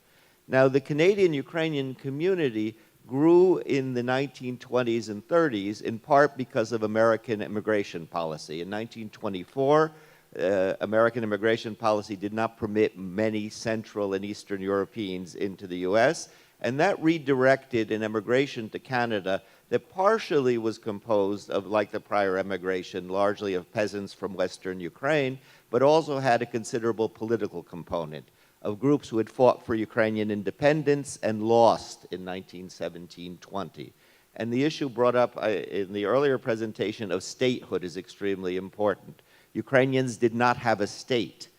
Now, the Canadian-Ukrainian community grew in the 1920s and 30s in part because of American immigration policy. In 1924, American immigration policy did not permit many Central and Eastern Europeans into the U.S., and that redirected an immigration to Canada that partially was composed of, like the prior immigration, largely of peasants from Western Ukraine, but also had a considerable political component of groups who had fought for Ukrainian independence and lost in 1917-20. And the issue brought up in the earlier presentation of statehood is extremely important. Ukrainians did not have a state.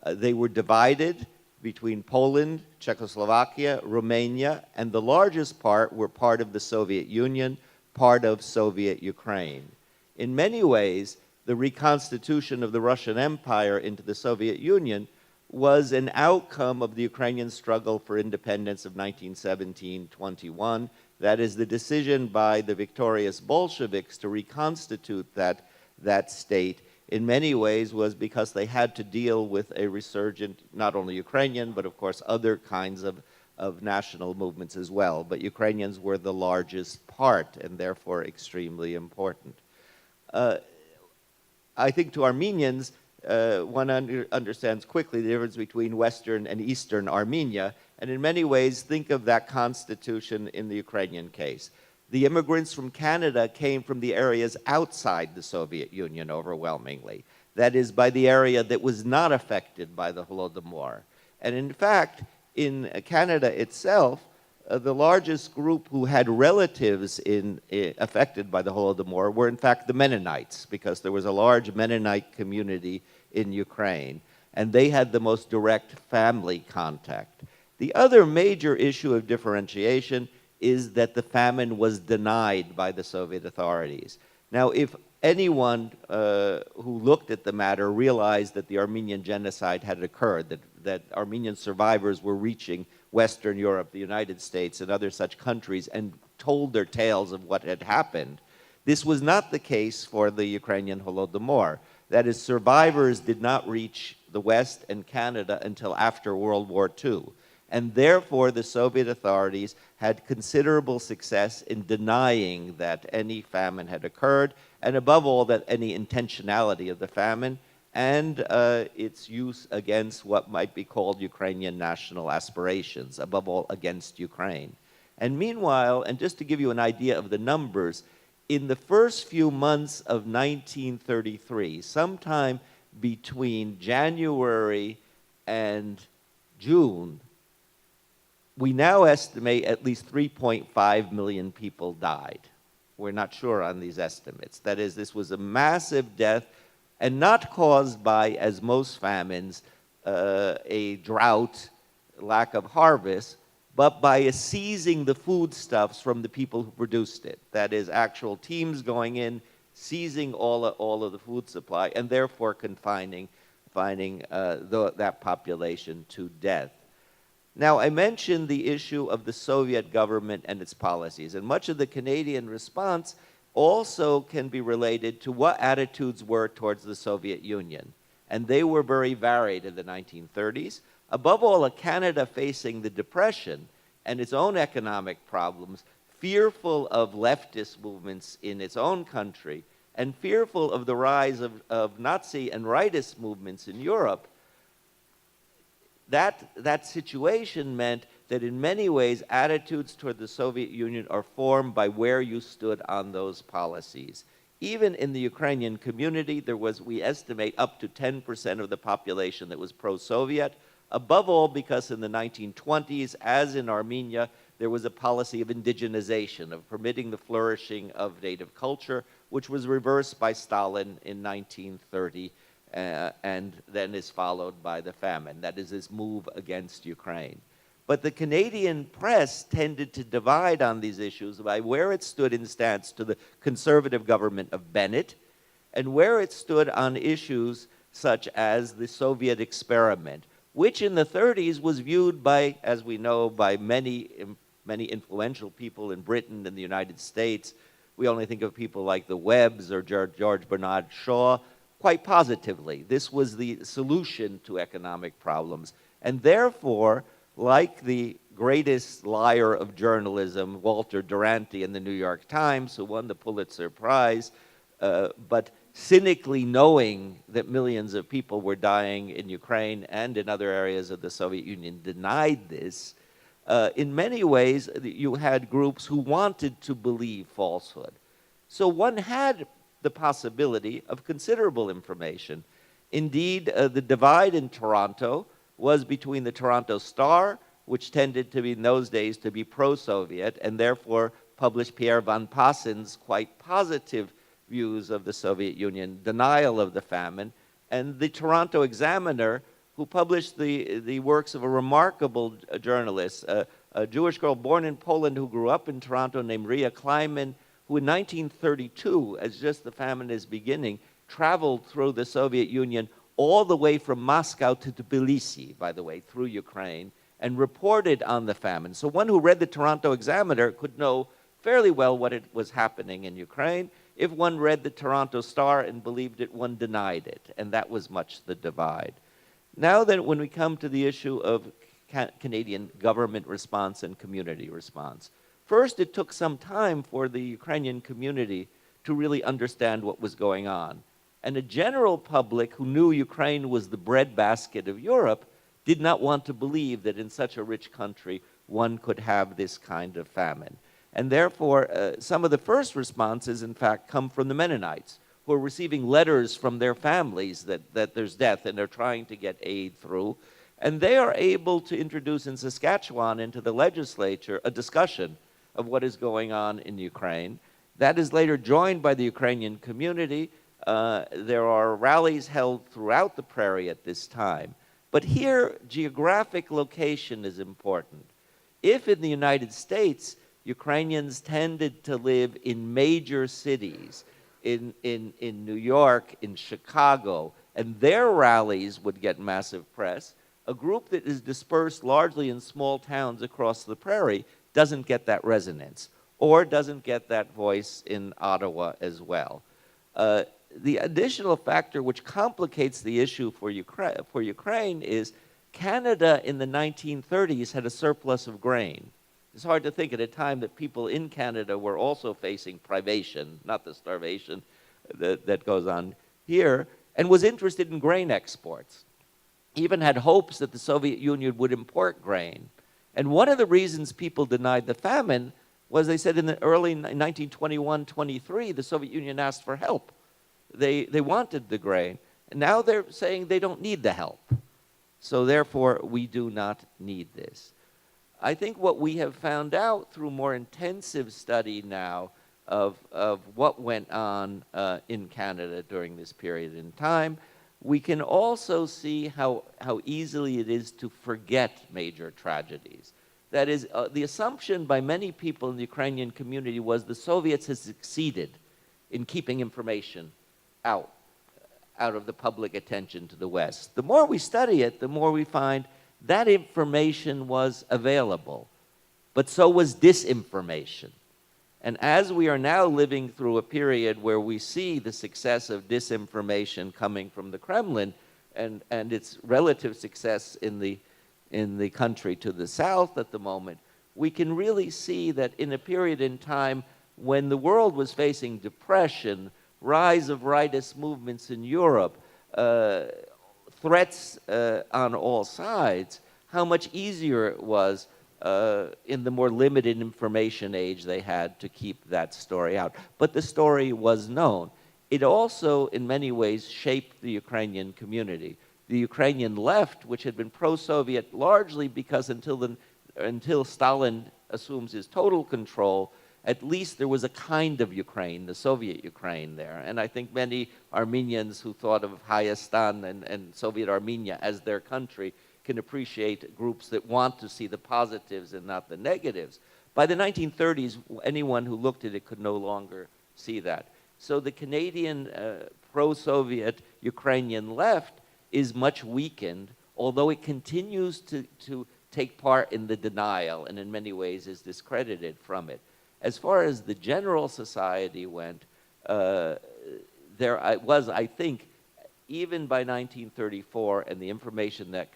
They were divided between Poland, Czechoslovakia, Romania, and the largest part were part of the Soviet Union, part of Soviet Ukraine. In many ways, the reconstitution of the Russian Empire into the Soviet Union was an outcome of the Ukrainian struggle for independence of 1917-21. That is, the decision by the victorious Bolsheviks to reconstitute that state in many ways was because they had to deal with a resurgent, not only Ukrainian, but of course other kinds of national movements as well. But Ukrainians were the largest part and therefore extremely important. I think to Armenians, one understands quickly the difference between Western and Eastern Armenia, and in many ways think of that constitution in the Ukrainian case. The immigrants from Canada came from the areas outside the Soviet Union overwhelmingly. That is, by the area that was not affected by the Holodomor. And in fact, in Canada itself, the largest group who had relatives affected by the Holodomor were in fact the Mennonites, because there was a large Mennonite community in Ukraine, and they had the most direct family contact. The other major issue of differentiation is that the famine was denied by the Soviet authorities. Now, if anyone who looked at the matter realized that the Armenian genocide had occurred, that Armenian survivors were reaching Western Europe, the United States, and other such countries and told their tales of what had happened, this was not the case for the Ukrainian Holodomor. That is, survivors did not reach the West and Canada until after World War II. And therefore, the Soviet authorities had considerable success in denying that any famine had occurred, and above all, that any intentionality of the famine and its use against what might be called Ukrainian national aspirations, above all, against Ukraine. And meanwhile, and just to give you an idea of the numbers, in the first few months of 1933, sometime between January and June, we now estimate at least 3.5 million people died. We're not sure on these estimates. That is, this was a massive death, and not caused by, as most famines, a drought, lack of harvest, but by seizing the foodstuffs from the people who produced it. That is, actual teams going in, seizing all of the food supply, and therefore confining that population to death. Now, I mentioned the issue of the Soviet government and its policies, and much of the Canadian response also can be related to what attitudes were towards the Soviet Union. And they were very varied in the 1930s. Above all, a Canada facing the Depression and its own economic problems, fearful of leftist movements in its own country, and fearful of the rise of Nazi and rightist movements in Europe. That situation meant that in many ways, attitudes toward the Soviet Union are formed by where you stood on those policies. Even in the Ukrainian community, there was, we estimate, up to 10% of the population that was pro-Soviet, above all because in the 1920s, as in Armenia, there was a policy of indigenization, of permitting the flourishing of native culture, which was reversed by Stalin in 1930. And then is followed by the famine. That is this move against Ukraine. But the Canadian press tended to divide on these issues by where it stood in stance to the conservative government of Bennett and where it stood on issues such as the Soviet experiment, which in the 30s was viewed by, as we know, by many influential people in Britain and the United States. We only think of people like the Webbs or George Bernard Shaw, quite positively. This was the solution to economic problems. And therefore, like the greatest liar of journalism, Walter Duranty in the New York Times, who won the Pulitzer Prize, but cynically knowing that millions of people were dying in Ukraine and in other areas of the Soviet Union, denied this. In many ways, you had groups who wanted to believe falsehood. So one had the possibility of considerable information. Indeed, the divide in Toronto was between the Toronto Star, which tended to be in those days to be pro-Soviet, and therefore published Pierre van Passen's quite positive views of the Soviet Union, denial of the famine, and the Toronto Examiner, who published the works of a remarkable journalist, a Jewish girl born in Poland who grew up in Toronto named Ria Kleiman, who in 1932, as just the famine is beginning, traveled through the Soviet Union all the way from Moscow to Tbilisi, by the way, through Ukraine, and reported on the famine. So one who read the Toronto Examiner could know fairly well what it was happening in Ukraine. If one read the Toronto Star and believed it, one denied it, and that was much the divide. Now then, when we come to the issue of Canadian government response and community response, first it took some time for the Ukrainian community to really understand what was going on. And the general public who knew Ukraine was the breadbasket of Europe did not want to believe that in such a rich country one could have this kind of famine. And therefore, some of the first responses, in fact, come from the Mennonites, who are receiving letters from their families that there's death, and they're trying to get aid through. And they are able to introduce in Saskatchewan into the legislature a discussion of what is going on in Ukraine. That is later joined by the Ukrainian community. There are rallies held throughout the prairie at this time. But here, geographic location is important. If in the United States, Ukrainians tended to live in major cities, in New York, in Chicago, and their rallies would get massive press, a group that is dispersed largely in small towns across the prairie doesn't get that resonance, or doesn't get that voice in Ottawa as well. The additional factor which complicates the issue for Ukraine is Canada in the 1930s had a surplus of grain. It's hard to think at a time that people in Canada were also facing privation, not the starvation that goes on here, and was interested in grain exports. Even had hopes that the Soviet Union would import grain. And one of the reasons people denied the famine was they said in the early 1921-23, the Soviet Union asked for help. They wanted the grain. And now they're saying they don't need the help. So therefore, we do not need this. I think what we have found out through more intensive study now of what went on in Canada during this period in time, we can also see how easily it is to forget major tragedies. That is, the assumption by many people in the Ukrainian community was the Soviets had succeeded in keeping information out of the public attention to the West. The more we study it, the more we find that information was available, but so was disinformation. And as we are now living through a period where we see the success of disinformation coming from the Kremlin and its relative success in the country to the south at the moment, we can really see that in a period in time when the world was facing depression, rise of rightist movements in Europe, threats on all sides, how much easier it was in the more limited information age they had to keep that story out. But the story was known. It also, in many ways, shaped the Ukrainian community. The Ukrainian left, which had been pro-Soviet largely because until Stalin assumes his total control, at least there was a kind of Ukraine, the Soviet Ukraine there. And I think many Armenians who thought of Hayastan and Soviet Armenia as their country can appreciate groups that want to see the positives and not the negatives. By the 1930s, anyone who looked at it could no longer see that. So the Canadian pro-Soviet Ukrainian left is much weakened, although it continues to take part in the denial and in many ways is discredited from it. As far as the general society went, there was, I think, even by 1934 and the information that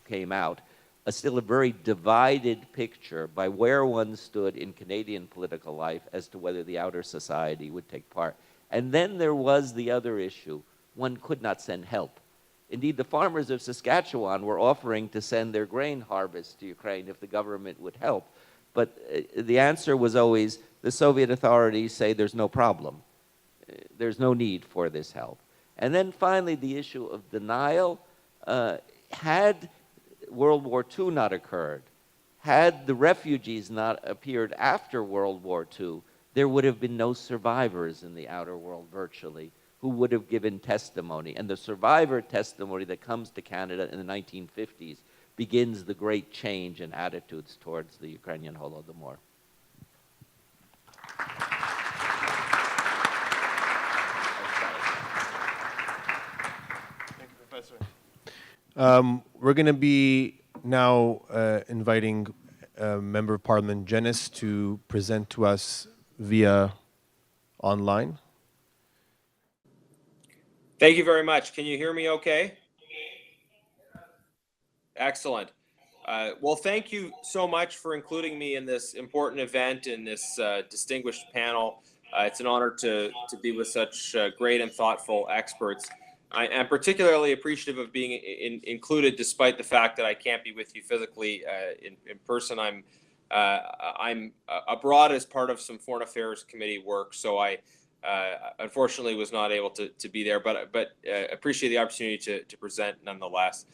came out, still a very divided picture by where one stood in Canadian political life as to whether the outer society would take part. And then there was the other issue. One could not send help. Indeed, the farmers of Saskatchewan were offering to send their grain harvest to Ukraine if the government would help. But the answer was always, the Soviet authorities say there's no problem. There's no need for this help. And then finally, the issue of denial. Had World War II not occurred, had the refugees not appeared after World War II, there would have been no survivors in the outer world virtually who would have given testimony. And the survivor testimony that comes to Canada in the 1950s begins the great change in attitudes towards the Ukrainian Holodomor. Thank you, Professor. We're going to be now inviting Member of Parliament Janice to present to us via online. Thank you very much. Can you hear me okay? Excellent. Well, thank you so much for including me in this important event, in this distinguished panel. It's an honor to be with such great and thoughtful experts. I am particularly appreciative of being included, despite the fact that I can't be with you physically in person. I'm abroad as part of some Foreign Affairs Committee work, so I unfortunately was not able to be there, but appreciate the opportunity to present nonetheless.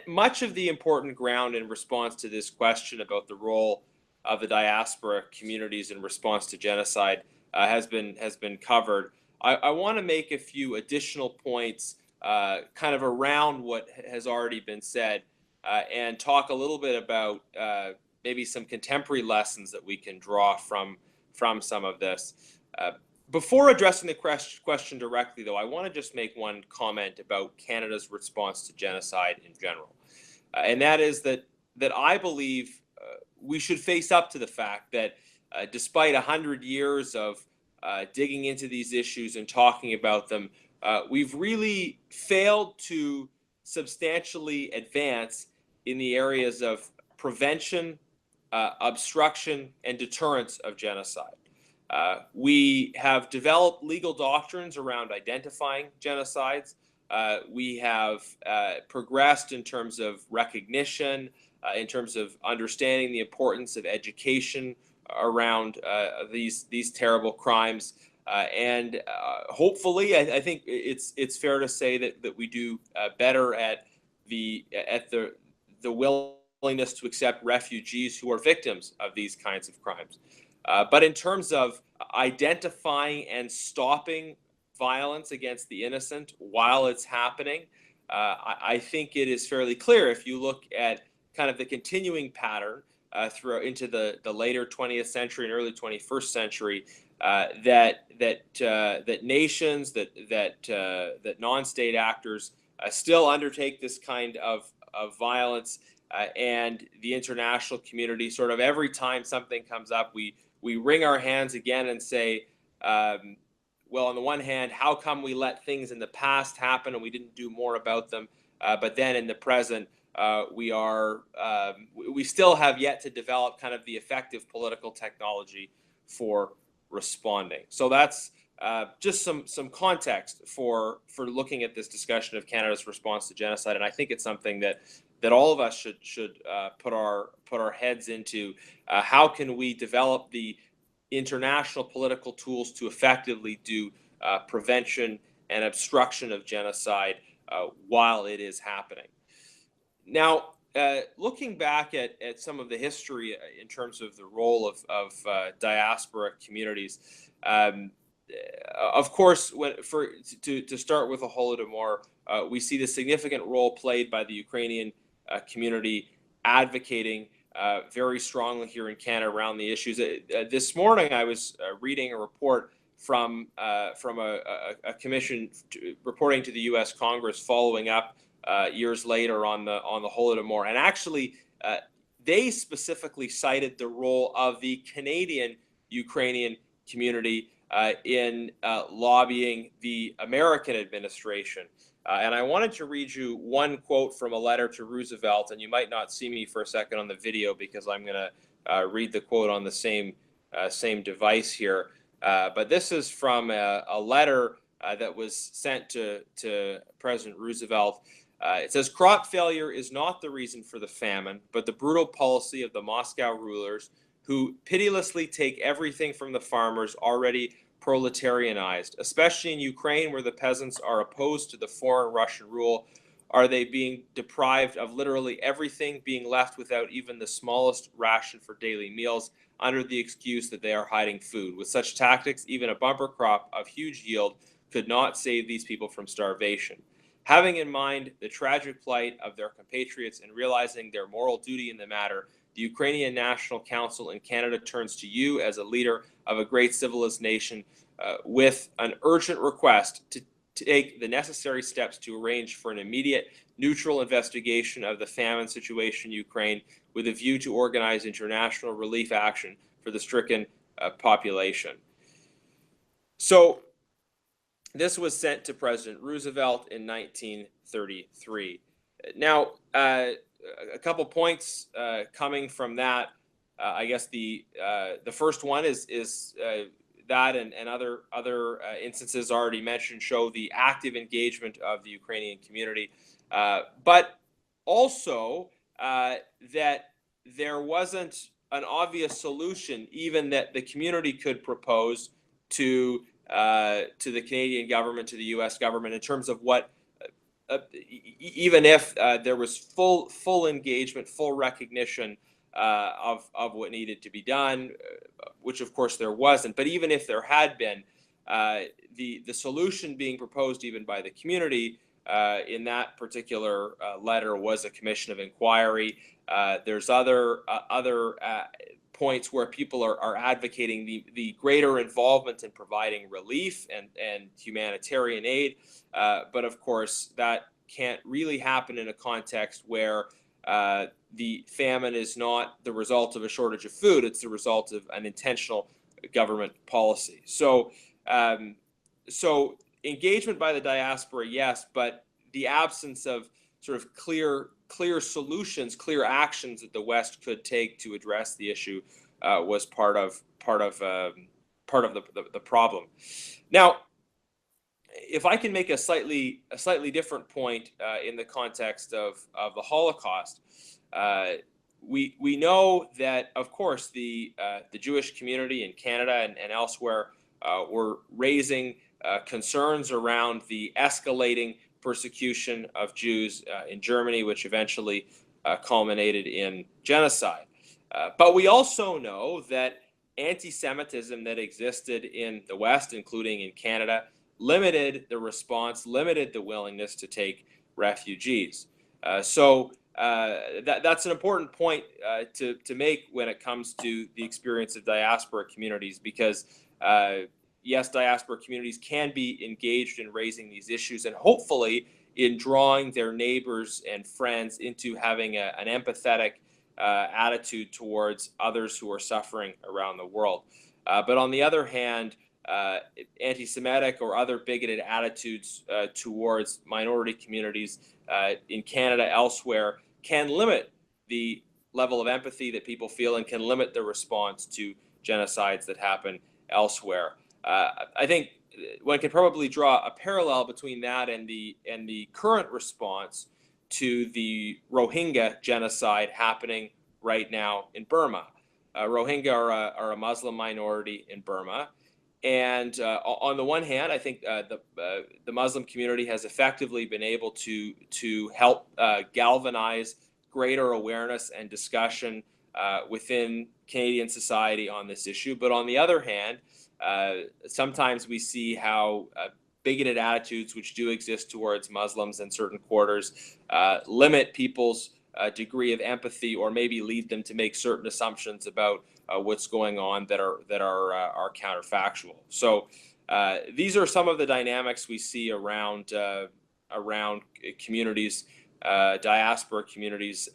Much of the important ground in response to this question about the role of the diaspora communities in response to genocide has been covered. I want to make a few additional points kind of around what has already been said and talk a little bit about maybe some contemporary lessons that we can draw from some of this. Before addressing the question directly, though, I want to just make one comment about Canada's response to genocide in general. And that is that I believe we should face up to the fact that despite 100 years of digging into these issues and talking about them, we've really failed to substantially advance in the areas of prevention, obstruction, and deterrence of genocide. We have developed legal doctrines around identifying genocides. We have progressed in terms of recognition, in terms of understanding the importance of education around these terrible crimes. And hopefully, I think it's fair to say that we do better at the willingness to accept refugees who are victims of these kinds of crimes. But in terms of identifying and stopping violence against the innocent while it's happening, I think it is fairly clear if you look at kind of the continuing pattern throughout into the later 20th century and early 21st century, that nations, that non-state actors still undertake this kind of violence, and the international community, sort of every time something comes up, we wring our hands again and say, well, on the one hand, how come we let things in the past happen and we didn't do more about them? But then in the present, we still have yet to develop kind of the effective political technology for responding. So that's just some context for looking at this discussion of Canada's response to genocide, and I think it's something that all of us should put our heads into. How can we develop the international political tools to effectively do prevention and obstruction of genocide while it is happening? Now, looking back at some of the history in terms of the role of diaspora communities, of course, to start with the Holodomor, we see the significant role played by the Ukrainian community advocating very strongly here in Canada around the issues. This morning, I was reading a report from a commission reporting to the U.S. Congress following up years later on the Holodomor, and actually they specifically cited the role of the Canadian Ukrainian community in lobbying the American administration. And I wanted to read you one quote from a letter to Roosevelt, and you might not see me for a second on the video because I'm going to read the quote on the same device here. But this is from a letter that was sent to President Roosevelt. It says, crop failure is not the reason for the famine, but the brutal policy of the Moscow rulers who pitilessly take everything from the farmers already proletarianized, especially in Ukraine where the peasants are opposed to the foreign Russian rule. Are they being deprived of literally everything, being left without even the smallest ration for daily meals under the excuse that they are hiding food? With such tactics, even a bumper crop of huge yield could not save these people from starvation. Having in mind the tragic plight of their compatriots and realizing their moral duty in the matter, the Ukrainian National Council in Canada turns to you as a leader of a great civilized nation with an urgent request to take the necessary steps to arrange for an immediate neutral investigation of the famine situation in Ukraine with a view to organize international relief action for the stricken population. So this was sent to President Roosevelt in 1933. Now, a couple points coming from that. I guess the first one is that and other instances already mentioned show the active engagement of the Ukrainian community, but also that there wasn't an obvious solution even that the community could propose to the Canadian government, to the U.S. government, in terms of what, even if there was full engagement, full recognition of what needed to be done, which of course there wasn't. But even if there had been, the solution being proposed even by the community in that particular letter was a commission of inquiry. There's other points where people are advocating the greater involvement in providing relief and humanitarian aid. But of course, that can't really happen in a context where the famine is not the result of a shortage of food, it's the result of an intentional government policy. So, so engagement by the diaspora, yes, but the absence of sort of clear solutions, clear actions that the West could take to address the issue was part of the problem. Now, if I can make a slightly different point in the context of the Holocaust, we know that, of course, the Jewish community in Canada and elsewhere were raising concerns around the escalating persecution of Jews in Germany, which eventually culminated in genocide. But we also know that anti-Semitism that existed in the West, including in Canada, limited the response, limited the willingness to take refugees. So that's an important point to make when it comes to the experience of diaspora communities, because yes, diaspora communities can be engaged in raising these issues and hopefully in drawing their neighbors and friends into having an empathetic attitude towards others who are suffering around the world. But on the other hand, anti-Semitic or other bigoted attitudes towards minority communities in Canada, elsewhere, can limit the level of empathy that people feel and can limit the response to genocides that happen elsewhere. I think one can probably draw a parallel between that and the current response to the Rohingya genocide happening right now in Burma. Rohingya are a Muslim minority in Burma. And on the one hand, I think the Muslim community has effectively been able to help galvanize greater awareness and discussion within Canadian society on this issue. But on the other hand, sometimes we see how bigoted attitudes which do exist towards Muslims in certain quarters limit people's degree of empathy, or maybe lead them to make certain assumptions about what's going on that are counterfactual. So these are some of the dynamics we see around communities, diaspora communities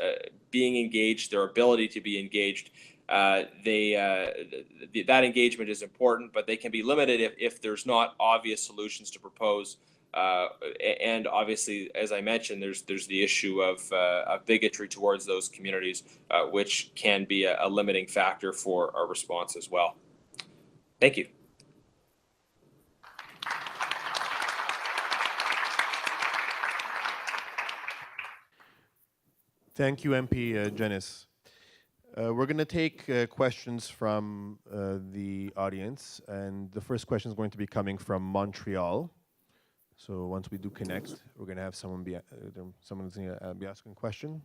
being engaged, their ability to be engaged. That engagement is important, but they can be limited if there's not obvious solutions to propose. And obviously, as I mentioned, there's the issue of bigotry towards those communities, which can be a limiting factor for our response as well. Thank you. Thank you, MP Janice. We're going to take questions from the audience, and the first question is going to be coming from Montreal. So once we do connect, we're going to have someone's going to be asking a question.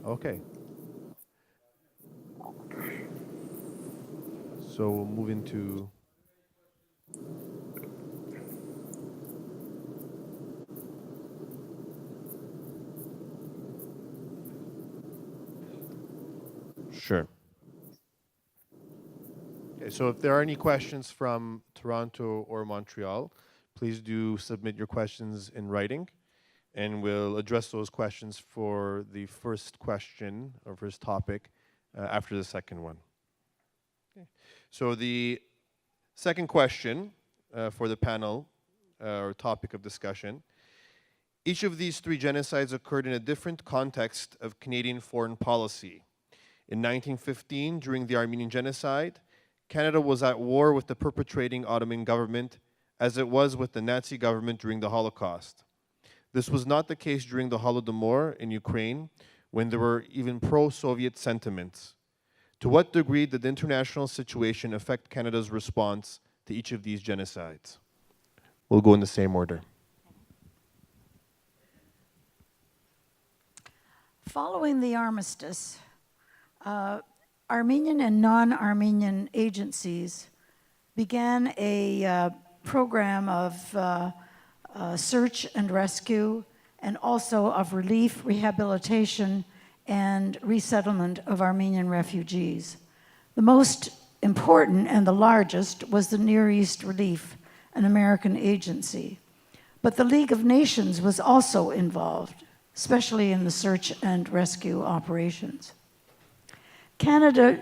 Okay. So we'll move into. Sure. Okay, so if there are any questions from Toronto or Montreal, please do submit your questions in writing, and we'll address those questions for the first question or first topic after the second one. Okay. So the second question for the panel or topic of discussion: each of these three genocides occurred in a different context of Canadian foreign policy. In 1915, during the Armenian genocide, Canada was at war with the perpetrating Ottoman government, as it was with the Nazi government during the Holocaust. This was not the case during the Holodomor in Ukraine, when there were even pro-Soviet sentiments. To what degree did the international situation affect Canada's response to each of these genocides? We'll go in the same order. Following the armistice, Armenian and non-Armenian agencies began a program of search and rescue, and also of relief, rehabilitation, and resettlement of Armenian refugees. The most important and the largest was the Near East Relief, an American agency. But the League of Nations was also involved, especially in the search and rescue operations. Canada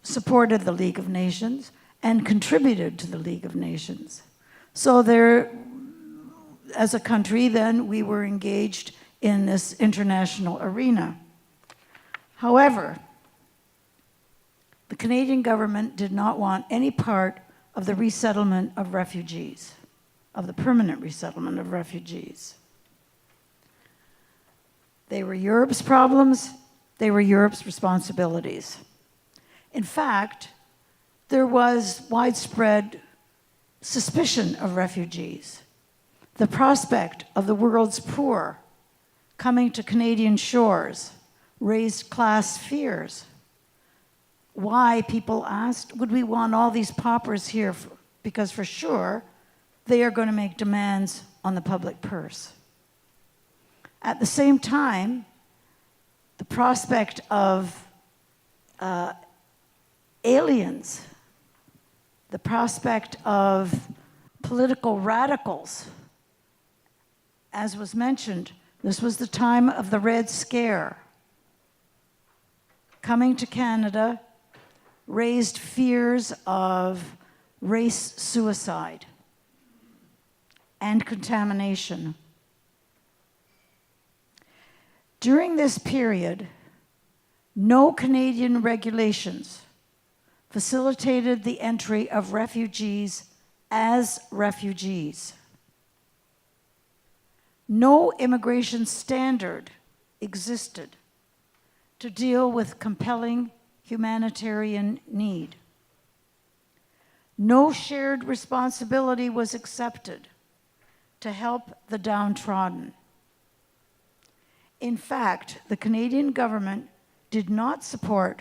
supported the League of Nations and contributed to the League of Nations. So there, as a country, then we were engaged in this international arena. However, the Canadian government did not want any part of the resettlement of refugees, of the permanent resettlement of refugees. They were Europe's problems. They were Europe's responsibilities. In fact, there was widespread suspicion of refugees. The prospect of the world's poor coming to Canadian shores raised class fears. Why, people asked, would we want all these paupers here? Because for sure, they are going to make demands on the public purse. At the same time, the prospect of aliens, the prospect of political radicals, as was mentioned, this was the time of the Red Scare. Coming to Canada raised fears of race suicide and contamination. During this period, no Canadian regulations facilitated the entry of refugees as refugees. No immigration standard existed to deal with compelling humanitarian need. No shared responsibility was accepted to help the downtrodden. In fact, the Canadian government did not support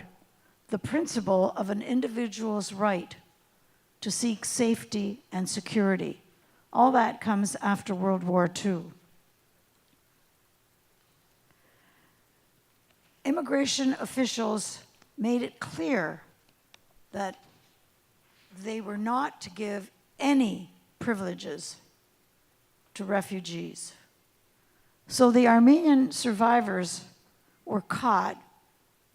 the principle of an individual's right to seek safety and security. All that comes after World War II. Immigration officials made it clear that they were not to give any privileges to refugees. So the Armenian survivors were caught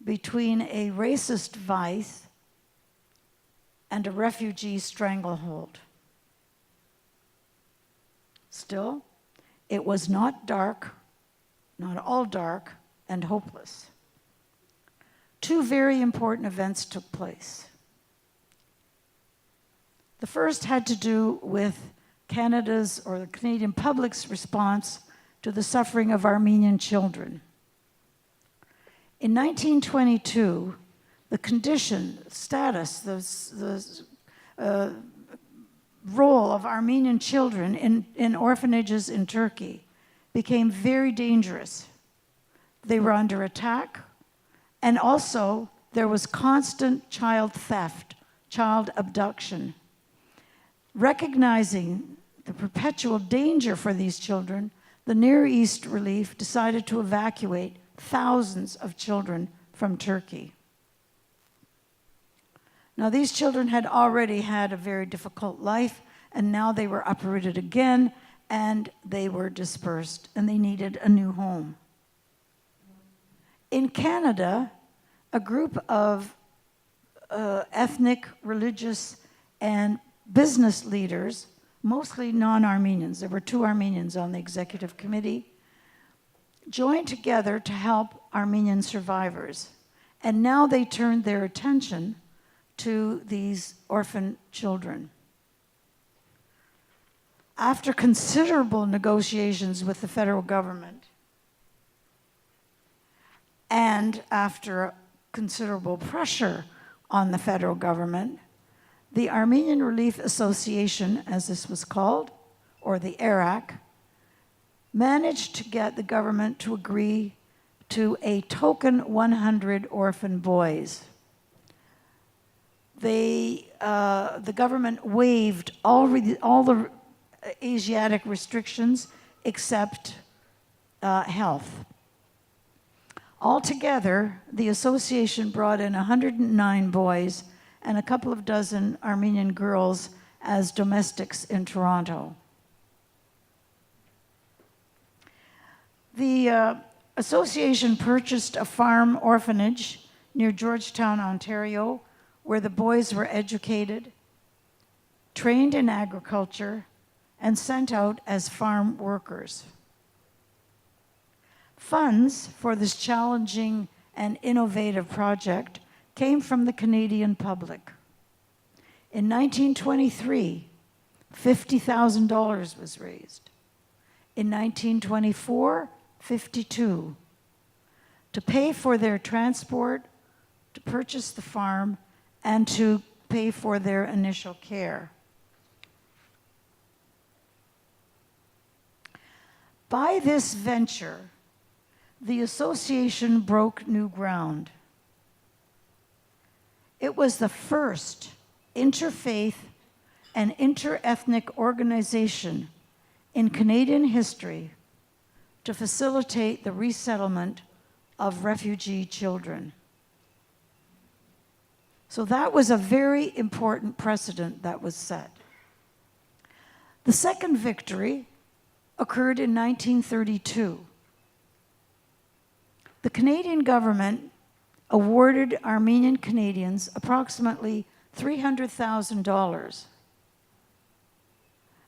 between a racist vice and a refugee stranglehold. Still, it was not dark, not all dark, and hopeless. Two very important events took place. The first had to do with Canada's, or the Canadian public's, response to the suffering of Armenian children. In 1922, the condition, status, the role of Armenian children in orphanages in Turkey became very dangerous. They were under attack, and also there was constant child theft, child abduction. Recognizing the perpetual danger for these children, the Near East Relief decided to evacuate thousands of children from Turkey. Now, these children had already had a very difficult life, and now they were uprooted again, and they were dispersed, and they needed a new home. In Canada, a group of ethnic, religious, and business leaders, mostly non-Armenians, there were 2 Armenians on the executive committee, joined together to help Armenian survivors. And now they turned their attention to these orphan children. After considerable negotiations with the federal government, and after considerable pressure on the federal government, the Armenian Relief Association, as this was called, or the HREC, managed to get the government to agree to a token 100 orphan boys. The government waived all the Asiatic restrictions except health. Altogether, the association brought in 109 boys and a couple of dozen Armenian girls as domestics in Toronto. The association purchased a farm orphanage near Georgetown, Ontario, where the boys were educated, trained in agriculture, and sent out as farm workers. Funds for this challenging and innovative project came from the Canadian public. In 1923, $50,000 was raised. In 1924, $52,000 to pay for their transport, to purchase the farm, and to pay for their initial care. By this venture, the association broke new ground. It was the first interfaith and inter-ethnic organization in Canadian history to facilitate the resettlement of refugee children. So that was a very important precedent that was set. The second victory occurred in 1932. The Canadian government awarded Armenian Canadians approximately $300,000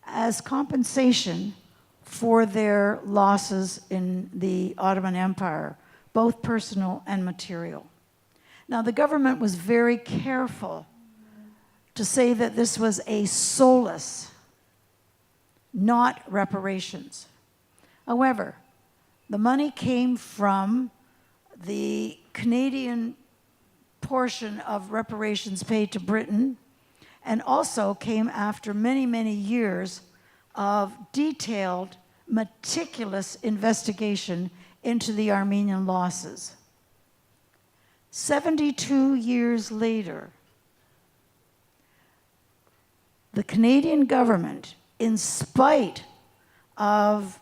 as compensation for their losses in the Ottoman Empire, both personal and material. Now, the government was very careful to say that this was a solace, not reparations. However, the money came from the Canadian portion of reparations paid to Britain, and also came after many, many years of detailed, meticulous investigation into the Armenian losses. 72 years later, the Canadian government, in spite of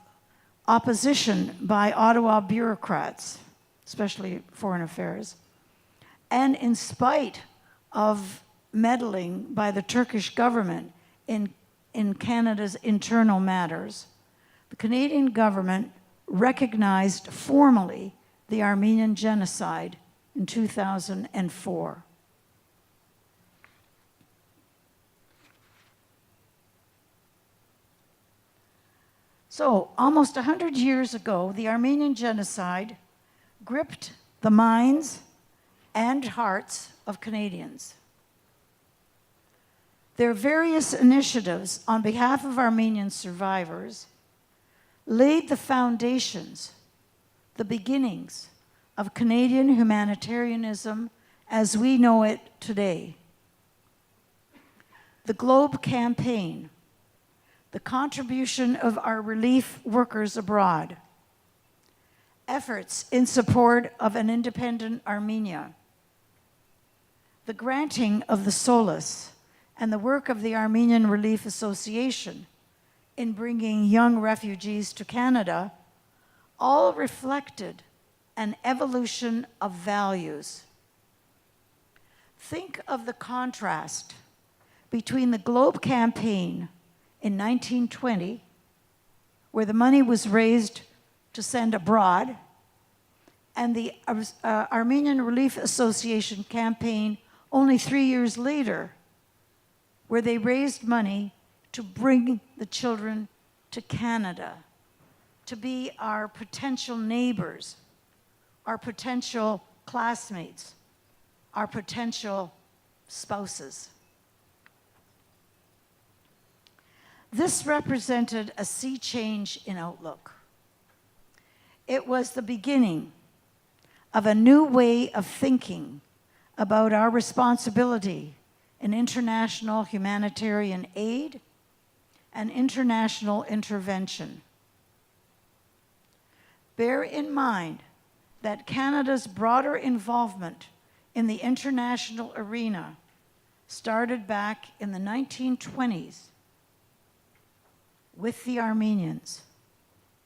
opposition by Ottawa bureaucrats, especially foreign affairs, and in spite of meddling by the Turkish government in Canada's internal matters, the Canadian government recognized formally the Armenian genocide in 2004. So, almost 100 years ago, the Armenian genocide gripped the minds and hearts of Canadians. There are various initiatives on behalf of Armenian survivors laid the foundations, the beginnings of Canadian humanitarianism as we know it today. The Globe Campaign, the contribution of our relief workers abroad, efforts in support of an independent Armenia, the granting of the solace, and the work of the Armenian Relief Association in bringing young refugees to Canada all reflected an evolution of values. Think of the contrast between the Globe Campaign in 1920, where the money was raised to send abroad, and the Armenian Relief Association campaign only 3 years later, where they raised money to bring the children to Canada, to be our potential neighbors, our potential classmates, our potential spouses. This represented a sea change in outlook. It was the beginning of a new way of thinking about our responsibility in international humanitarian aid and international intervention. Bear in mind that Canada's broader involvement in the international arena started back in the 1920s with the Armenians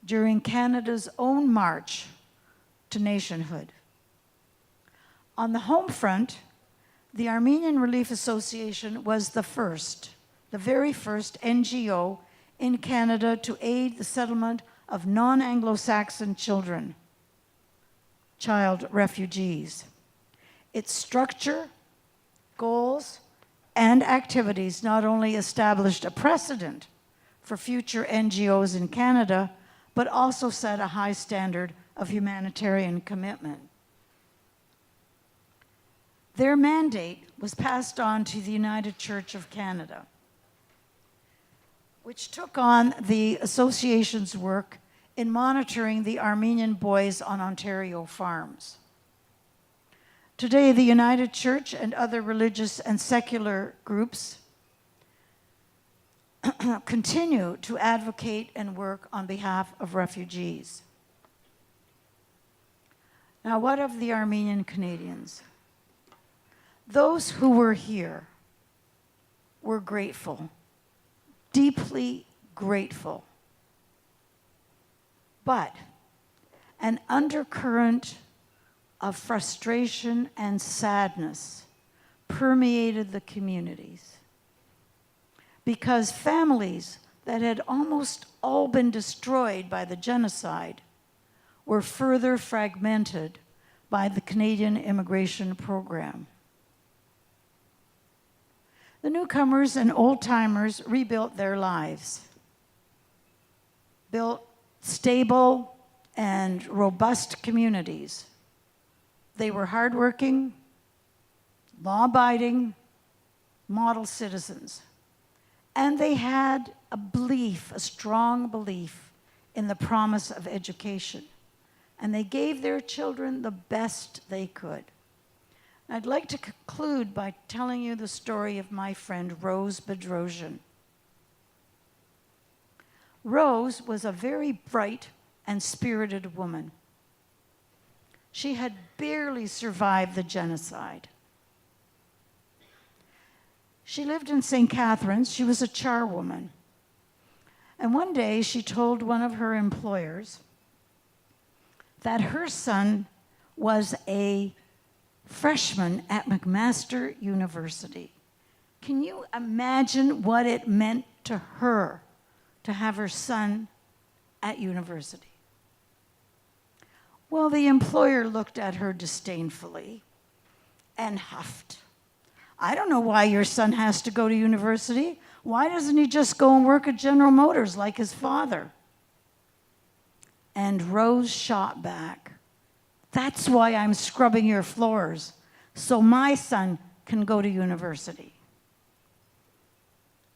during Canada's own march to nationhood. On the home front, the Armenian Relief Association was the very first NGO in Canada to aid the settlement of non-Anglo-Saxon child refugees. Its structure, goals, and activities not only established a precedent for future NGOs in Canada, but also set a high standard of humanitarian commitment. Their mandate was passed on to the United Church of Canada, which took on the association's work in monitoring the Armenian boys on Ontario farms. Today, the United Church and other religious and secular groups continue to advocate and work on behalf of refugees. Now, what of the Armenian Canadians? Those who were here were grateful, deeply grateful. But an undercurrent of frustration and sadness permeated the communities, because families that had almost all been destroyed by the genocide were further fragmented by the Canadian immigration program. The newcomers and old-timers rebuilt their lives, built stable and robust communities. They were hardworking, law-abiding, model citizens. And they had a belief, a strong belief in the promise of education. And they gave their children the best they could. I'd like to conclude by telling you the story of my friend Rose Bedrosian. Rose was a very bright and spirited woman. She had barely survived the genocide. She lived in St. Catharines. She was a charwoman. And one day she told one of her employers that her son was a freshman at McMaster University. Can you imagine what it meant to her to have her son at university? Well, the employer looked at her disdainfully and huffed. I don't know why your son has to go to university. Why doesn't he just go and work at General Motors like his father? And Rose shot back. That's why I'm scrubbing your floors, so my son can go to university.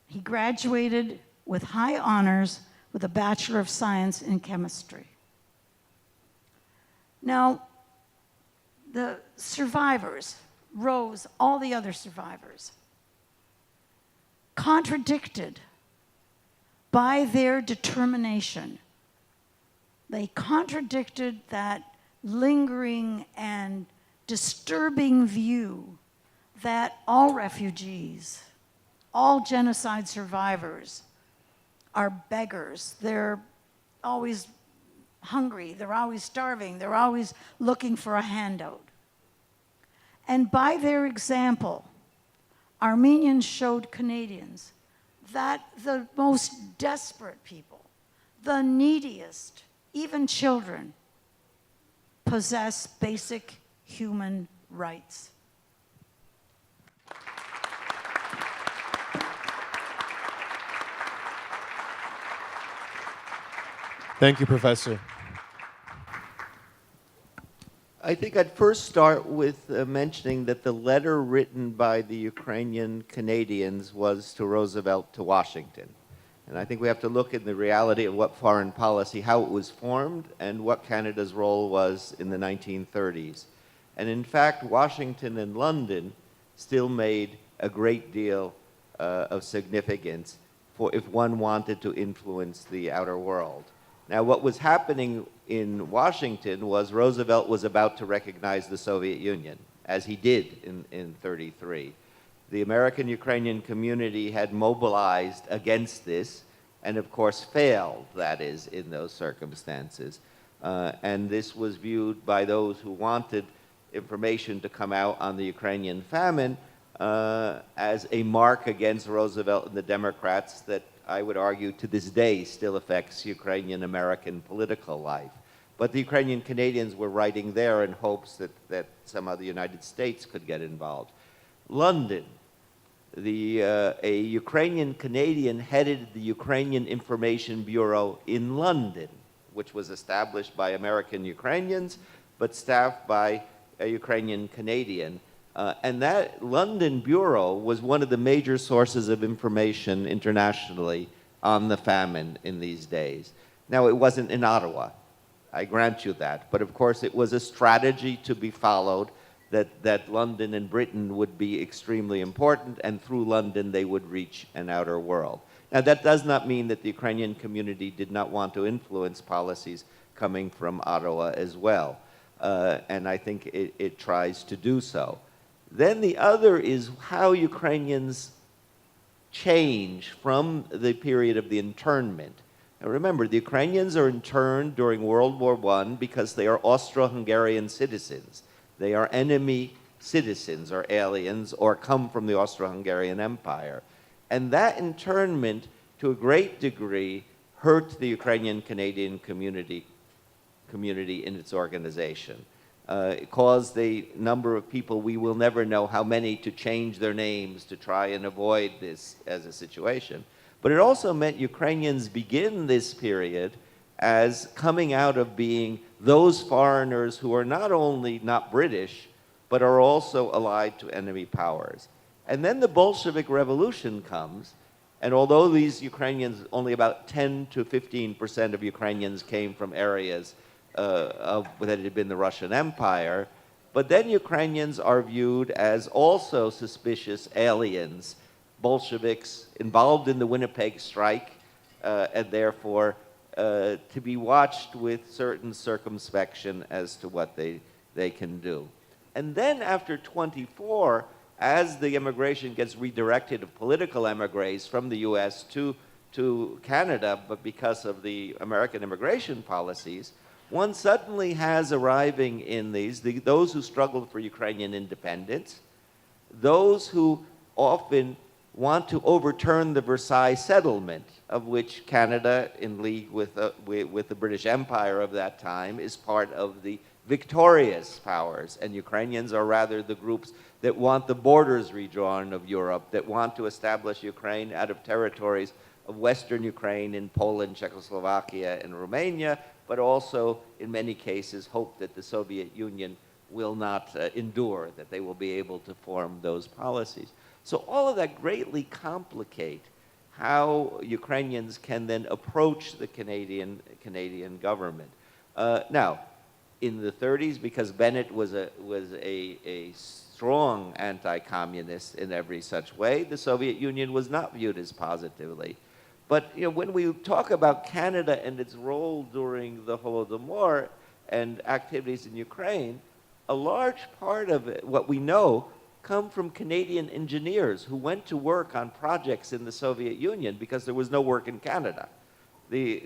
He graduated with high honors with a Bachelor of Science in Chemistry. Now, the survivors, Rose, all the other survivors, contradicted by their determination. They contradicted that lingering and disturbing view that all refugees, all genocide survivors are beggars. They're always hungry, they're always starving, they're always looking for a handout. And by their example, Armenians showed Canadians that the most desperate people, the neediest, even children, possess basic human rights. Thank you, Professor. I think I'd first start with mentioning that the letter written by the Ukrainian Canadians was to Roosevelt to Washington. And I think we have to look at the reality of what foreign policy, how it was formed, and what Canada's role was in the 1930s. And in fact, Washington and London still made a great deal of significance for if one wanted to influence the outer world. Now, what was happening in Washington was Roosevelt was about to recognize the Soviet Union, as he did in 33. The American-Ukrainian community had mobilized against this and, of course, failed, that is, in those circumstances. And this was viewed by those who wanted information to come out on the Ukrainian famine as a mark against Roosevelt and the Democrats that I would argue to this day still affects Ukrainian-American political life. But the Ukrainian Canadians were writing there in hopes that somehow the United States could get involved. London, a Ukrainian Canadian headed the Ukrainian Information Bureau in London, which was established by American Ukrainians, but staffed by a Ukrainian Canadian. And that London Bureau was one of the major sources of information internationally on the famine in these days. Now, it wasn't in Ottawa, I grant you that, but of course it was a strategy to be followed that London and Britain would be extremely important, and through London they would reach an outer world. Now, that does not mean that the Ukrainian community did not want to influence policies coming from Ottawa as well, and I think it tries to do so. Then the other is how Ukrainians change from the period of the internment. Now remember, the Ukrainians are interned during World War I because they are Austro-Hungarian citizens. They are enemy citizens or aliens or come from the Austro-Hungarian Empire. And that internment, to a great degree, hurt the Ukrainian Canadian community in its organization. It caused a number of people, we will never know how many, to change their names to try and avoid this as a situation. But it also meant Ukrainians begin this period as coming out of being those foreigners who are not only not British, but are also allied to enemy powers. And then the Bolshevik Revolution comes, and although these Ukrainians, only about 10 to 15% of Ukrainians came from areas that had been the Russian Empire, but then Ukrainians are viewed as also suspicious aliens, Bolsheviks involved in the Winnipeg strike, and therefore to be watched with certain circumspection as to what they can do. And then after 24, as the immigration gets redirected of political emigres from the US to Canada, but because of the American immigration policies, one suddenly has arriving in those who struggled for Ukrainian independence, those who often want to overturn the Versailles settlement, of which Canada, in league with the British Empire of that time, is part of the victorious powers. And Ukrainians are rather the groups that want the borders redrawn of Europe, that want to establish Ukraine out of territories of Western Ukraine in Poland, Czechoslovakia, and Romania, but also, in many cases, hope that the Soviet Union will not endure, that they will be able to form those policies. So all of that greatly complicate how Ukrainians can then approach the Canadian government. Now, in the 30s, because Bennett was a strong anti-communist in every such way, the Soviet Union was not viewed as positively. But when we talk about Canada and its role during the Holodomor and activities in Ukraine, a large part of it, what we know, come from Canadian engineers who went to work on projects in the Soviet Union because there was no work in Canada.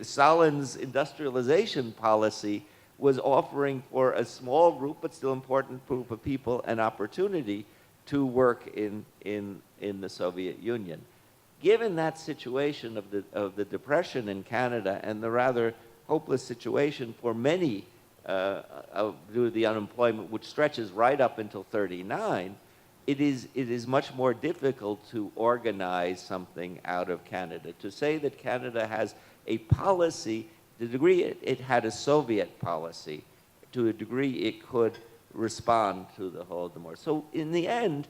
Stalin's industrialization policy was offering for a small group, but still important group of people, an opportunity to work in the Soviet Union. Given that situation of the depression in Canada and the rather hopeless situation for many due to the unemployment, which stretches right up until 39, it is much more difficult to organize something out of Canada. To say that Canada has a policy, to the degree it had a Soviet policy, to a degree it could respond to the Holodomor. So in the end,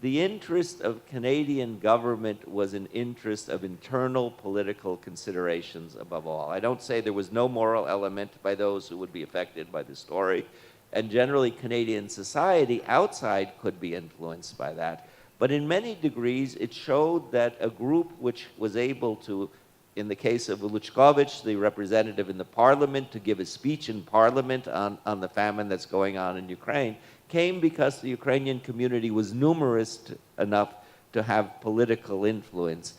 the interest of Canadian government was an interest of internal political considerations above all. I don't say there was no moral element by those who would be affected by the story, and generally Canadian society outside could be influenced by that. But in many degrees, it showed that a group which was able to, in the case of Luchkovich, the representative in the parliament, to give a speech in parliament on the famine that's going on in Ukraine, came because the Ukrainian community was numerous enough to have political influence,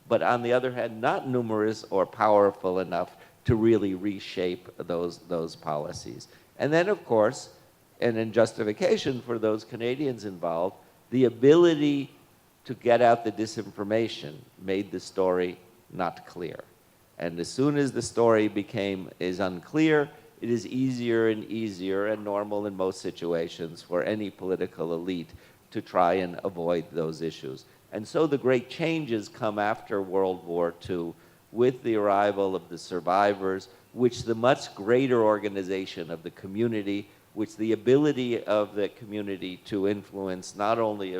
but on the other hand, not numerous or powerful enough to really reshape those policies. And then, of course, and in justification for those Canadians involved, the ability to get out the disinformation made the story not clear. And as soon as the story is unclear, it is easier and easier and normal in most situations for any political elite to try and avoid those issues. And so the great changes come after World War II with the arrival of the survivors, which the much greater organization of the community, which the ability of the community to influence not only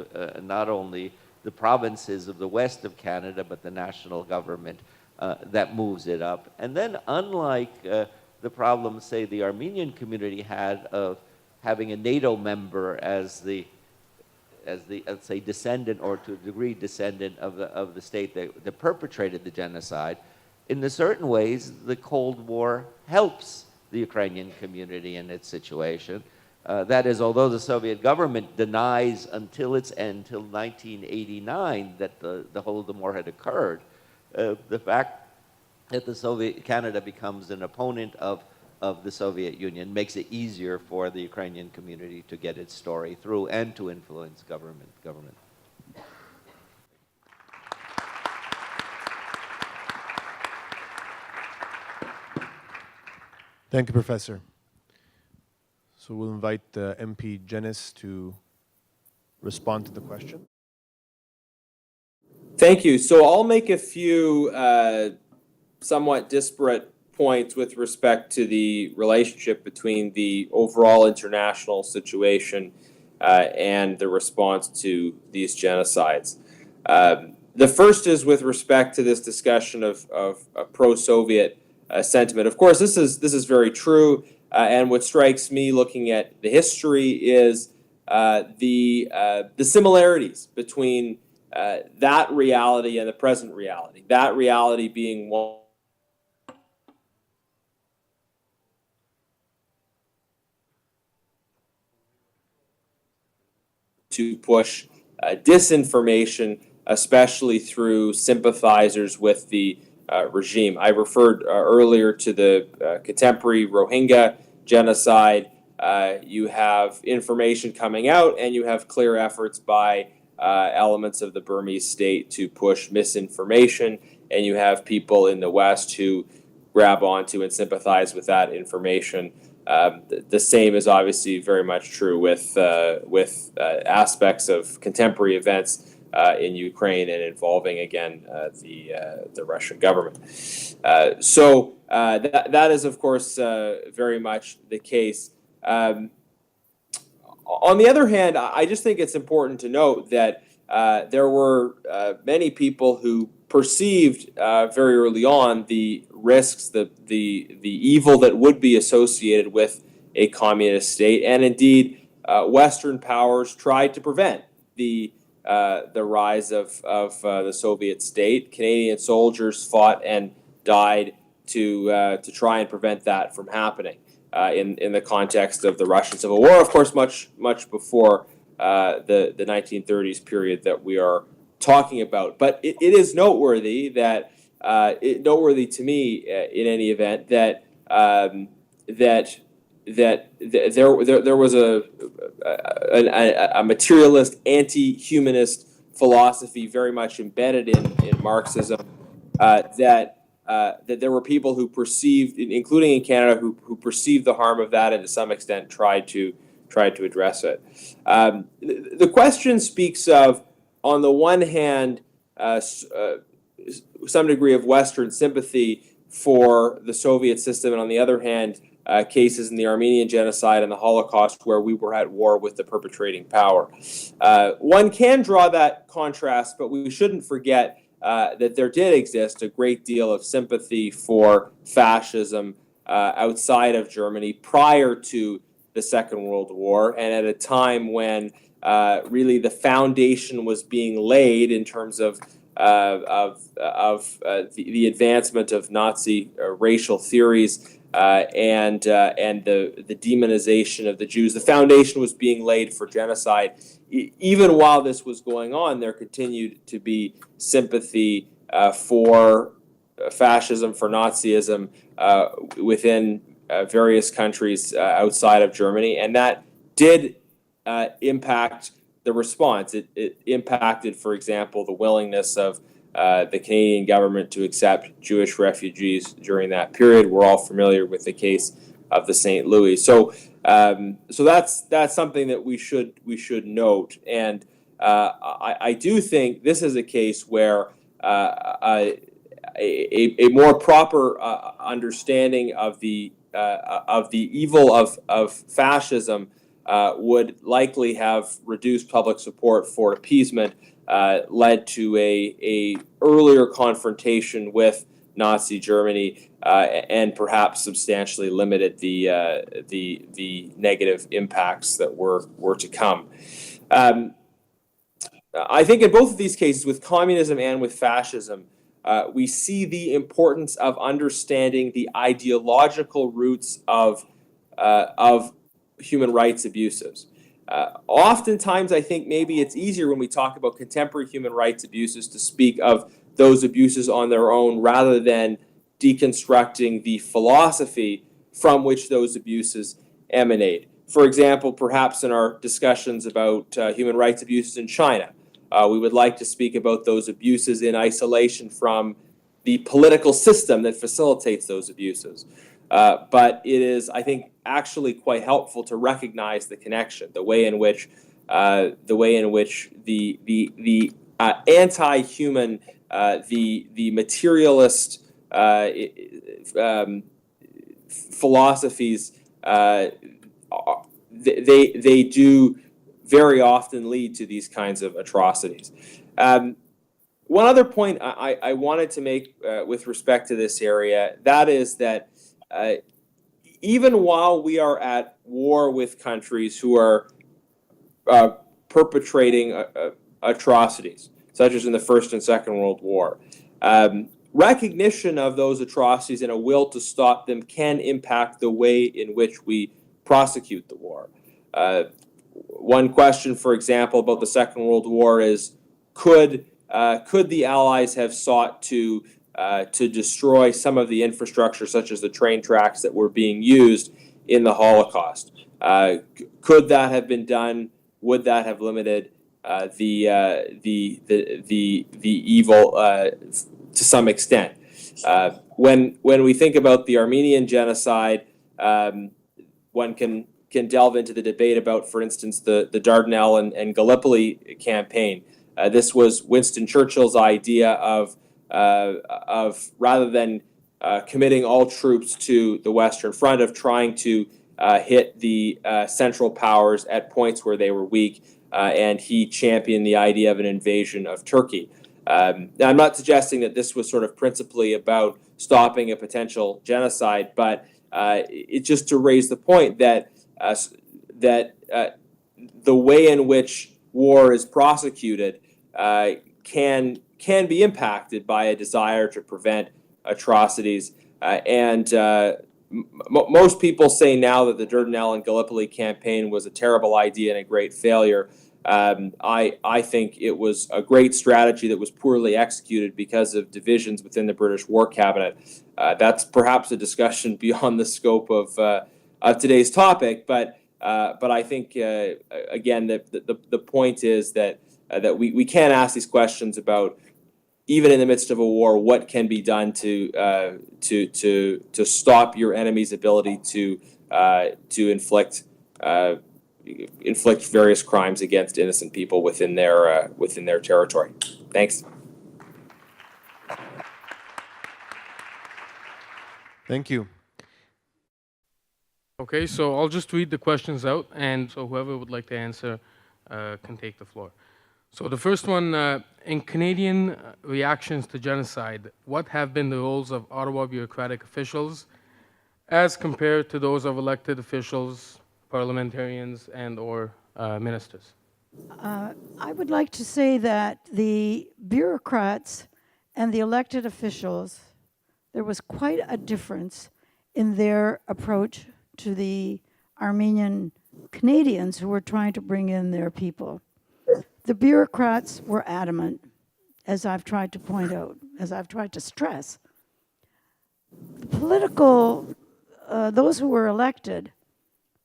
the provinces of the west of Canada, but the national government that moves it up. And then unlike the problem, say, the Armenian community had of having a NATO member as the let's say, descendant, or to a degree descendant of the state that perpetrated the genocide, in certain ways, the Cold War helps the Ukrainian community in its situation. That is, although the Soviet government denies until its end, till 1989, that the Holodomor had occurred, the fact that Canada becomes an opponent of the Soviet Union makes it easier for the Ukrainian community to get its story through and to influence government. Thank you, Professor. So we'll invite MP Jenis to respond to the question. Thank you. So I'll make a few somewhat disparate points with respect to the relationship between the overall international situation and the response to these genocides. The first is with respect to this discussion of pro-Soviet sentiment. Of course, this is very true, and what strikes me looking at the history is the similarities between that reality and the present reality. That reality being one to push disinformation, especially through sympathizers with the regime. I referred earlier to the contemporary Rohingya genocide. You have information coming out, and you have clear efforts by elements of the Burmese state to push misinformation, and you have people in the West who grab onto and sympathize with that information. The same is obviously very much true with aspects of contemporary events in Ukraine and involving, again, the Russian government. So that is, of course, very much the case. On the other hand, I just think it's important to note that there were many people who perceived very early on the risks, the evil that would be associated with a communist state, and indeed Western powers tried to prevent the rise of the Soviet state. Canadian soldiers fought and died to try and prevent that from happening in the context of the Russian Civil War, of course, much before the 1930s period that we are talking about. But it is noteworthy that noteworthy to me in any event that there was a materialist, anti-humanist philosophy very much embedded in Marxism. That there were people who perceived, including in Canada, who perceived the harm of that and to some extent tried to address it. The question speaks of, on the one hand, some degree of Western sympathy for the Soviet system, and on the other hand, cases in the Armenian genocide and the Holocaust where we were at war with the perpetrating power. One can draw that contrast, but we shouldn't forget that there did exist a great deal of sympathy for fascism outside of Germany prior to the Second World War, and at a time when really the foundation was being laid in terms of the advancement of Nazi racial theories and the demonization of the Jews. The foundation was being laid for genocide. Even while this was going on, there continued to be sympathy for fascism, for Nazism within various countries outside of Germany, and that did impact the response. It impacted, for example, the willingness of the Canadian government to accept Jewish refugees during that period. We're all familiar with the case of the St. Louis. So that's something that we should note. And I do think this is a case where a more proper understanding of the evil of fascism would likely have reduced public support for appeasement, led to a earlier confrontation with Nazi Germany, and perhaps substantially limited the negative impacts that were to come. I think in both of these cases, with communism and with fascism, we see the importance of understanding the ideological roots of human rights abuses. Oftentimes, I think maybe it's easier when we talk about contemporary human rights abuses to speak of those abuses on their own rather than deconstructing the philosophy from which those abuses emanate. For example, perhaps in our discussions about human rights abuses in China, we would like to speak about those abuses in isolation from the political system that facilitates those abuses. But it is, I think, actually quite helpful to recognize the connection, the way in which the anti-human, the materialist philosophies, they do very often lead to these kinds of atrocities. One other point I wanted to make with respect to this area, that is that even while we are at war with countries who are perpetrating atrocities, such as in the First and Second World War, recognition of those atrocities and a will to stop them can impact the way in which we prosecute the war. One question, for example, about the Second World War is, could the Allies have sought to destroy some of the infrastructure, such as the train tracks that were being used in the Holocaust? Could that have been done? Would that have limited the evil to some extent? When we think about the Armenian genocide, one can delve into the debate about, for instance, the Dardanelles and Gallipoli campaign. This was Winston Churchill's idea of rather than committing all troops to the Western Front, of trying to hit the Central Powers at points where they were weak, and he championed the idea of an invasion of Turkey. Now, I'm not suggesting that this was sort of principally about stopping a potential genocide, but it's just to raise the point that the way in which war is prosecuted can be impacted by a desire to prevent atrocities. Most people say now that the Dardanelles and Gallipoli campaign was a terrible idea and a great failure. I think it was a great strategy that was poorly executed because of divisions within the British War Cabinet. That's perhaps a discussion beyond the scope of today's topic, but I think again the point is that we can't ask these questions about, even in the midst of a war, what can be done to stop your enemy's ability to inflict various crimes against innocent people within their territory. Thanks. Thank you. Okay, so I'll just read the questions out, and so whoever would like to answer can take the floor. So the first one, in Canadian reactions to genocide, what have been the roles of Ottawa bureaucratic officials as compared to those of elected officials, parliamentarians, and/or ministers? I would like to say that the bureaucrats and the elected officials, there was quite a difference in their approach to the Armenian Canadians who were trying to bring in their people. The bureaucrats were adamant, as I've tried to point out, as I've tried to stress. The political, those who were elected,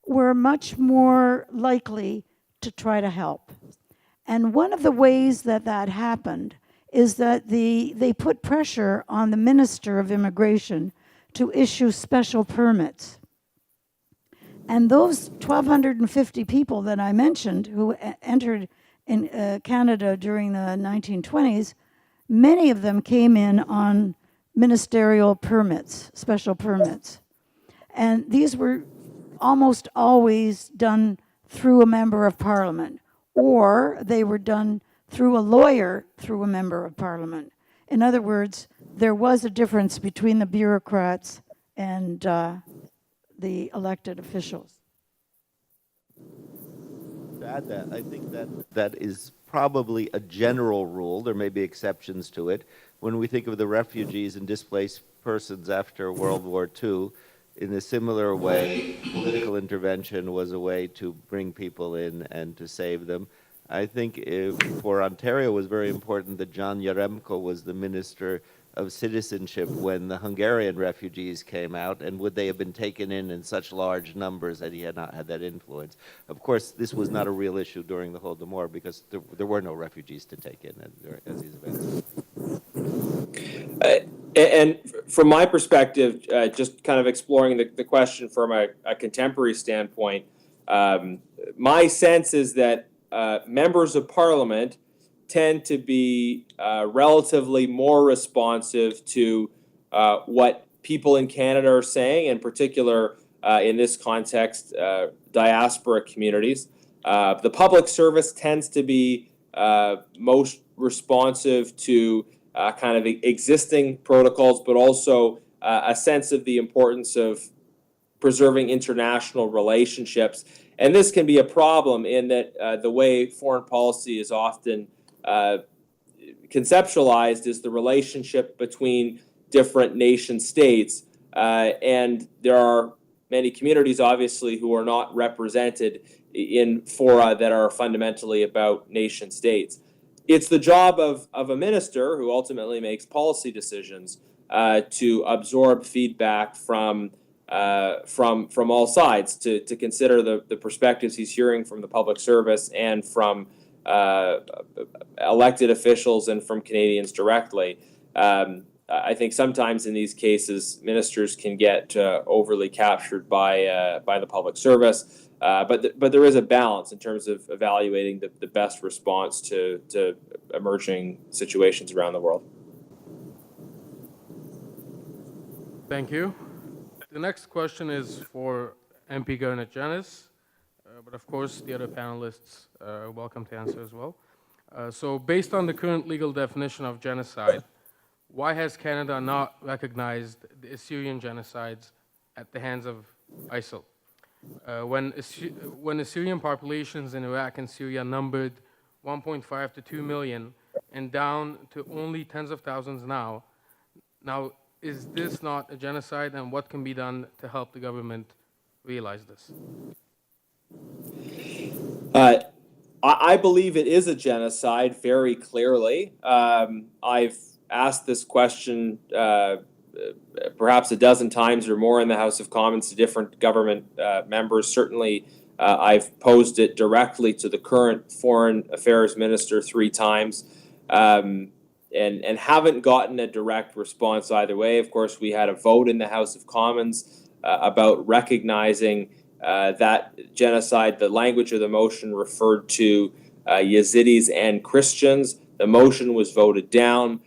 were much more likely to try to help. And one of the ways that that happened is that they put pressure on the Minister of Immigration to issue special permits. And those 1,250 people that I mentioned who entered in Canada during the 1920s, many of them came in on ministerial permits, special permits. And these were almost always done through a member of parliament, or they were done through a lawyer through a member of parliament. In other words, there was a difference between the bureaucrats and the elected officials. To add that, I think that is probably a general rule. There may be exceptions to it. When we think of the refugees and displaced persons after World War II, in a similar way, political intervention was a way to bring people in and to save them. I think for Ontario it was very important that John Yaremko was the Minister of Citizenship when the Hungarian refugees came out, and would they have been taken in such large numbers that he had not had that influence? Of course, this was not a real issue during the Holodomor because there were no refugees to take in as these events. And from my perspective, just kind of exploring the question from a contemporary standpoint, my sense is that members of Parliament tend to be relatively more responsive to what people in Canada are saying, in particular, in this context, diaspora communities. The public service tends to be most responsive to kind of existing protocols, but also a sense of the importance of preserving international relationships. And this can be a problem in that the way foreign policy is often conceptualized is the relationship between different nation states. And there are many communities, obviously, who are not represented in fora that are fundamentally about nation states. It's the job of a minister who ultimately makes policy decisions to absorb feedback from all sides, to consider the perspectives he's hearing from the public service and from elected officials and from Canadians directly. I think sometimes in these cases, ministers can get overly captured by the public service, but there is a balance in terms of evaluating the best response to emerging situations around the world. Thank you. The next question is for MP Garnett Janis, but of course the other panelists are welcome to answer as well. So based on the current legal definition of genocide, why has Canada not recognized the Assyrian genocides at the hands of ISIL? When Assyrian populations in Iraq and Syria numbered 1.5 to 2 million and down to only tens of thousands now, is this not a genocide, and what can be done to help the government realize this? I believe it is a genocide very clearly. I've asked this question perhaps a dozen times or more in the House of Commons to different government members. Certainly, I've posed it directly to the current Foreign Affairs Minister 3 times, and haven't gotten a direct response either way. Of course, we had a vote in the House of Commons about recognizing that genocide. The language of the motion referred to Yazidis and Christians. The motion was voted down.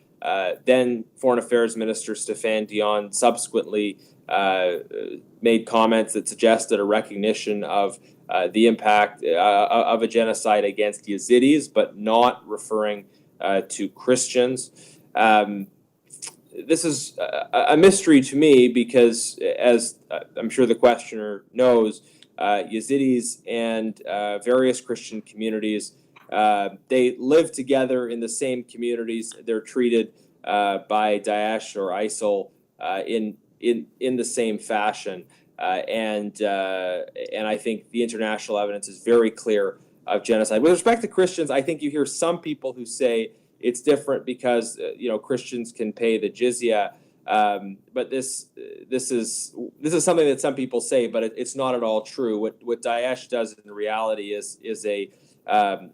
Then Foreign Affairs Minister Stéphane Dion subsequently made comments that suggested a recognition of the impact of a genocide against Yazidis, but not referring to Christians. This is a mystery to me because, as I'm sure the questioner knows, Yazidis and various Christian communities, they live together in the same communities. They're treated by Daesh or ISIL in the same fashion, and I think the international evidence is very clear of genocide. With respect to Christians, I think you hear some people who say it's different because Christians can pay the jizya, but this is something that some people say, but it's not at all true. What Daesh does in reality is a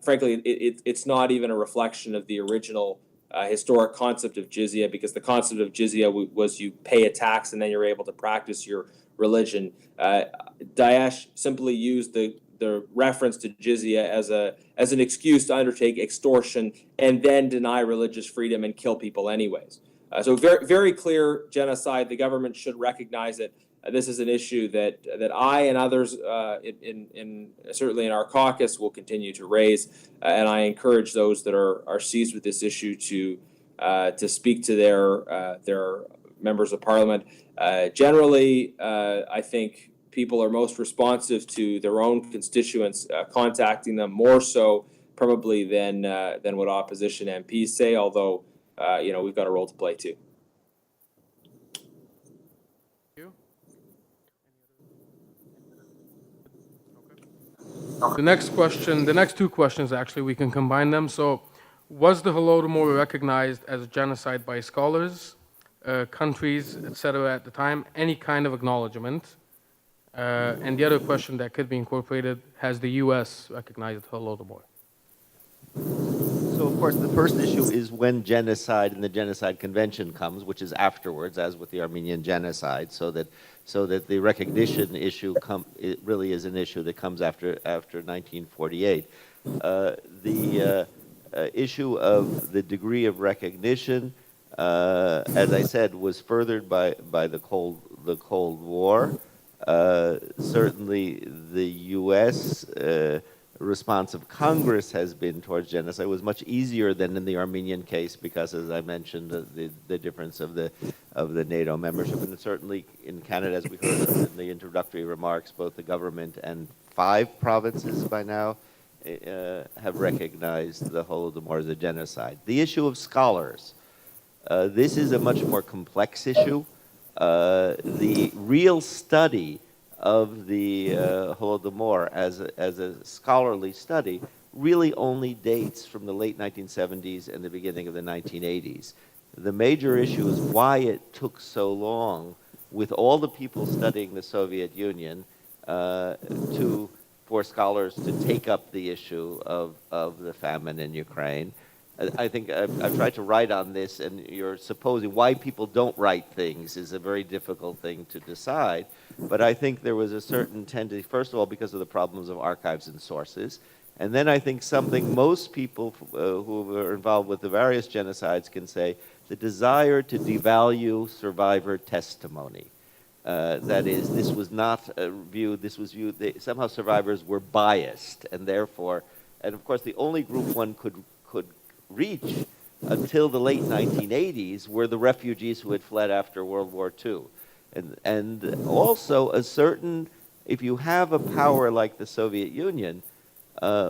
frankly, it's not even a reflection of the original historic concept of jizya, because the concept of jizya was you pay a tax and then you're able to practice your religion. Daesh simply used the reference to jizya as an excuse to undertake extortion and then deny religious freedom and kill people anyways. So very, very clear genocide. The government should recognize it. This is an issue that I and others certainly in our caucus will continue to raise, and I encourage those that are seized with this issue to speak to their members of parliament. Generally, I think people are most responsive to their own constituents contacting them more so probably than what opposition MPs say. Although we've got a role to play too. The next two questions, actually, we can combine them. So, was the Holodomor recognized as a genocide by scholars, countries, etc. at the time? Any kind of acknowledgement? And the other question that could be incorporated, has the U.S. recognized Holodomor? So, of course, the first issue is when genocide and the Genocide Convention comes, which is afterwards, as with the Armenian genocide, so that the recognition issue it really is an issue that comes after 1948. The issue of the degree of recognition, as I said, was furthered by the Cold War. Certainly, the U.S. Response of Congress has been towards genocide. It was much easier than in the Armenian case because, as I mentioned, the difference of the NATO membership, and certainly in Canada, as we heard in the introductory remarks, both the government and 5 provinces by now have recognized the Holodomor as a genocide. The issue of scholars. This is a much more complex issue. The real study of the Holodomor as a scholarly study really only dates from the late 1970s and the beginning of the 1980s. The major issue is why it took so long, with all the people studying the Soviet Union, for scholars to take up the issue of the famine in Ukraine. I think I've tried to write on this, and you're supposing why people don't write things is a very difficult thing to decide. But I think there was a certain tendency, first of all, because of the problems of archives and sources. And then I think something most people who are involved with the various genocides can say, the desire to devalue survivor testimony. That is, this was not viewed, somehow survivors were biased, and therefore, and of course the only group one could could reach until the late 1980s were the refugees who had fled after World War II. And also a certain, if you have a power like the Soviet Union,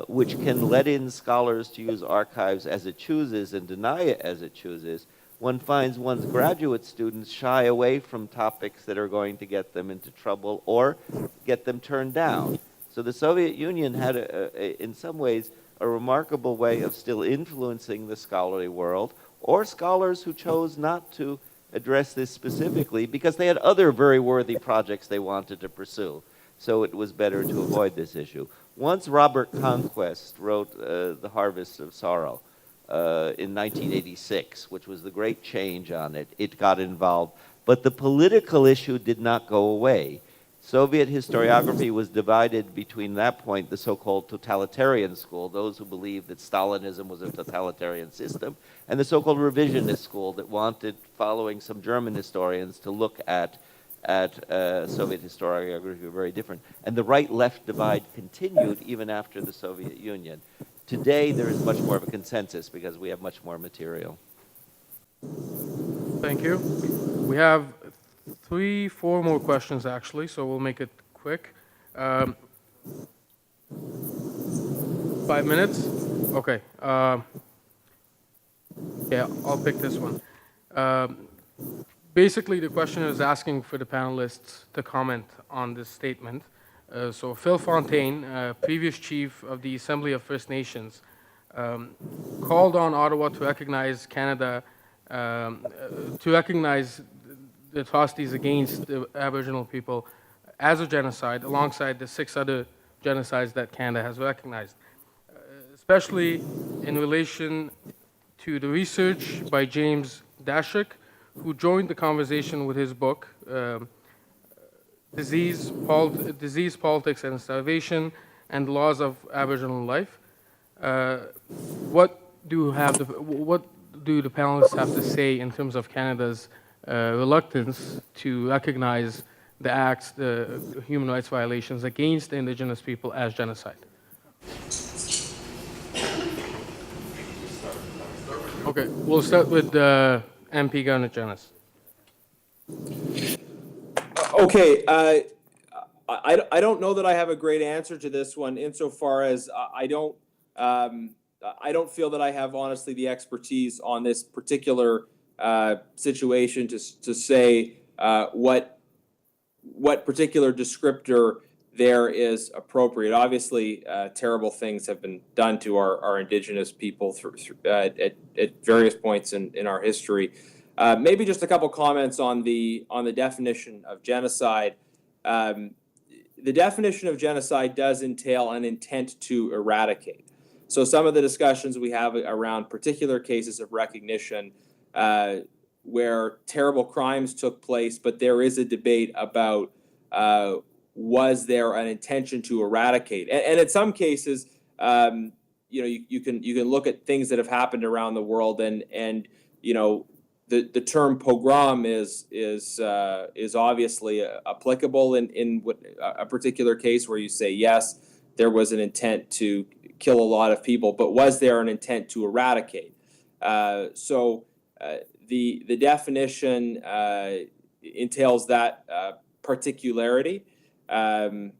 which can let in scholars to use archives as it chooses and deny it as it chooses, one finds one's graduate students shy away from topics that are going to get them into trouble or get them turned down. So the Soviet Union had, in some ways, a remarkable way of still influencing the scholarly world, or scholars who chose not to address this specifically because they had other very worthy projects they wanted to pursue. So it was better to avoid this issue. Once Robert Conquest wrote The Harvest of Sorrow in 1986, which was the great change on it, it got involved. But the political issue did not go away. Soviet historiography was divided between that point, the so-called totalitarian school, those who believed that Stalinism was a totalitarian system, and the so-called revisionist school that wanted, following some German historians, to look at Soviet historiography very different. And the right-left divide continued even after the Soviet Union. Today, there is much more of a consensus because we have much more material. Thank you. We have 4 more questions, actually, so we'll make it quick. 5 minutes? Okay. Yeah, I'll pick this one. Basically, the question is asking for the panelists to comment on this statement. So Phil Fontaine, previous chief of the Assembly of First Nations, called on Ottawa to recognize Canada, to recognize the atrocities against the Aboriginal people as a genocide, alongside the 6 other genocides that Canada has recognized, especially in relation to the research by James Dashik, who joined the conversation with his book, Disease, Politics, and Starvation, and the Laws of Aboriginal Life. What do the panelists have to say in terms of Canada's reluctance to recognize the acts, the human rights violations against the Indigenous people as genocide? Okay, we'll start with MP Garnet Janis. Okay, I don't know that I have a great answer to this one, insofar as I don't feel that I have honestly the expertise on this particular situation to say what particular descriptor there is appropriate. Obviously, terrible things have been done to our Indigenous people at various points in our history. Maybe just a couple comments on the definition of genocide. The definition of genocide does entail an intent to eradicate. So some of the discussions we have around particular cases of recognition where terrible crimes took place, but there is a debate about was there an intention to eradicate? And in some cases, you can look at things that have happened around the world, and the term pogrom is obviously applicable in a particular case where you say yes, there was an intent to kill a lot of people, but was there an intent to eradicate? So the definition entails that particularity. And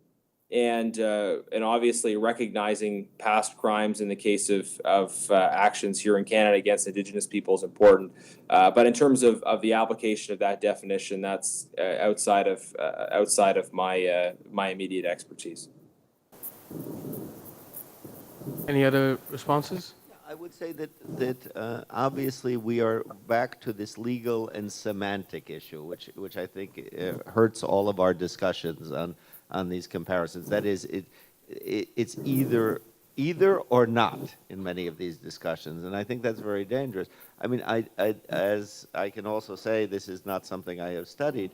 obviously recognizing past crimes in the case of actions here in Canada against Indigenous people is important. But in terms of the application of that definition, that's outside of my immediate expertise. Any other responses? I would say that obviously we are back to this legal and semantic issue, which I think hurts all of our discussions on these comparisons. That is, it's either or not in many of these discussions, and I think that's very dangerous. I mean, as I can also say, this is not something I have studied,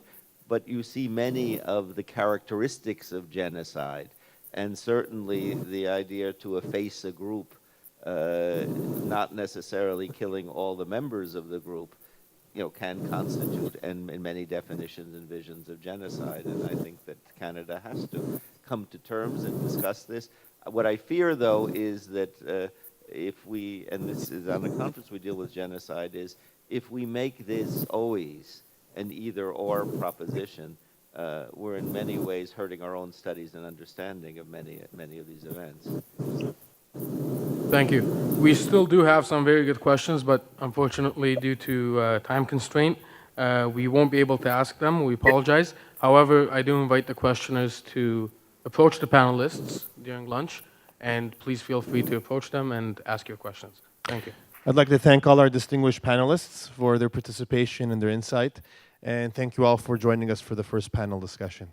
but you see many of the characteristics of genocide, and certainly the idea to efface a group, not necessarily killing all the members of the group, can constitute, and in many definitions and visions, of genocide. And I think that Canada has to come to terms and discuss this. What I fear, though, is that if we, and this is on the conference we deal with genocide, is if we make this always an either-or proposition, we're in many ways hurting our own studies and understanding of many of these events. Thank you. We still do have some very good questions, but unfortunately, due to time constraint, we won't be able to ask them. We apologize. However, I do invite the questioners to approach the panelists during lunch, and please feel free to approach them and ask your questions. Thank you. I'd like to thank all our distinguished panelists for their participation and their insight, and thank you all for joining us for the first panel discussion.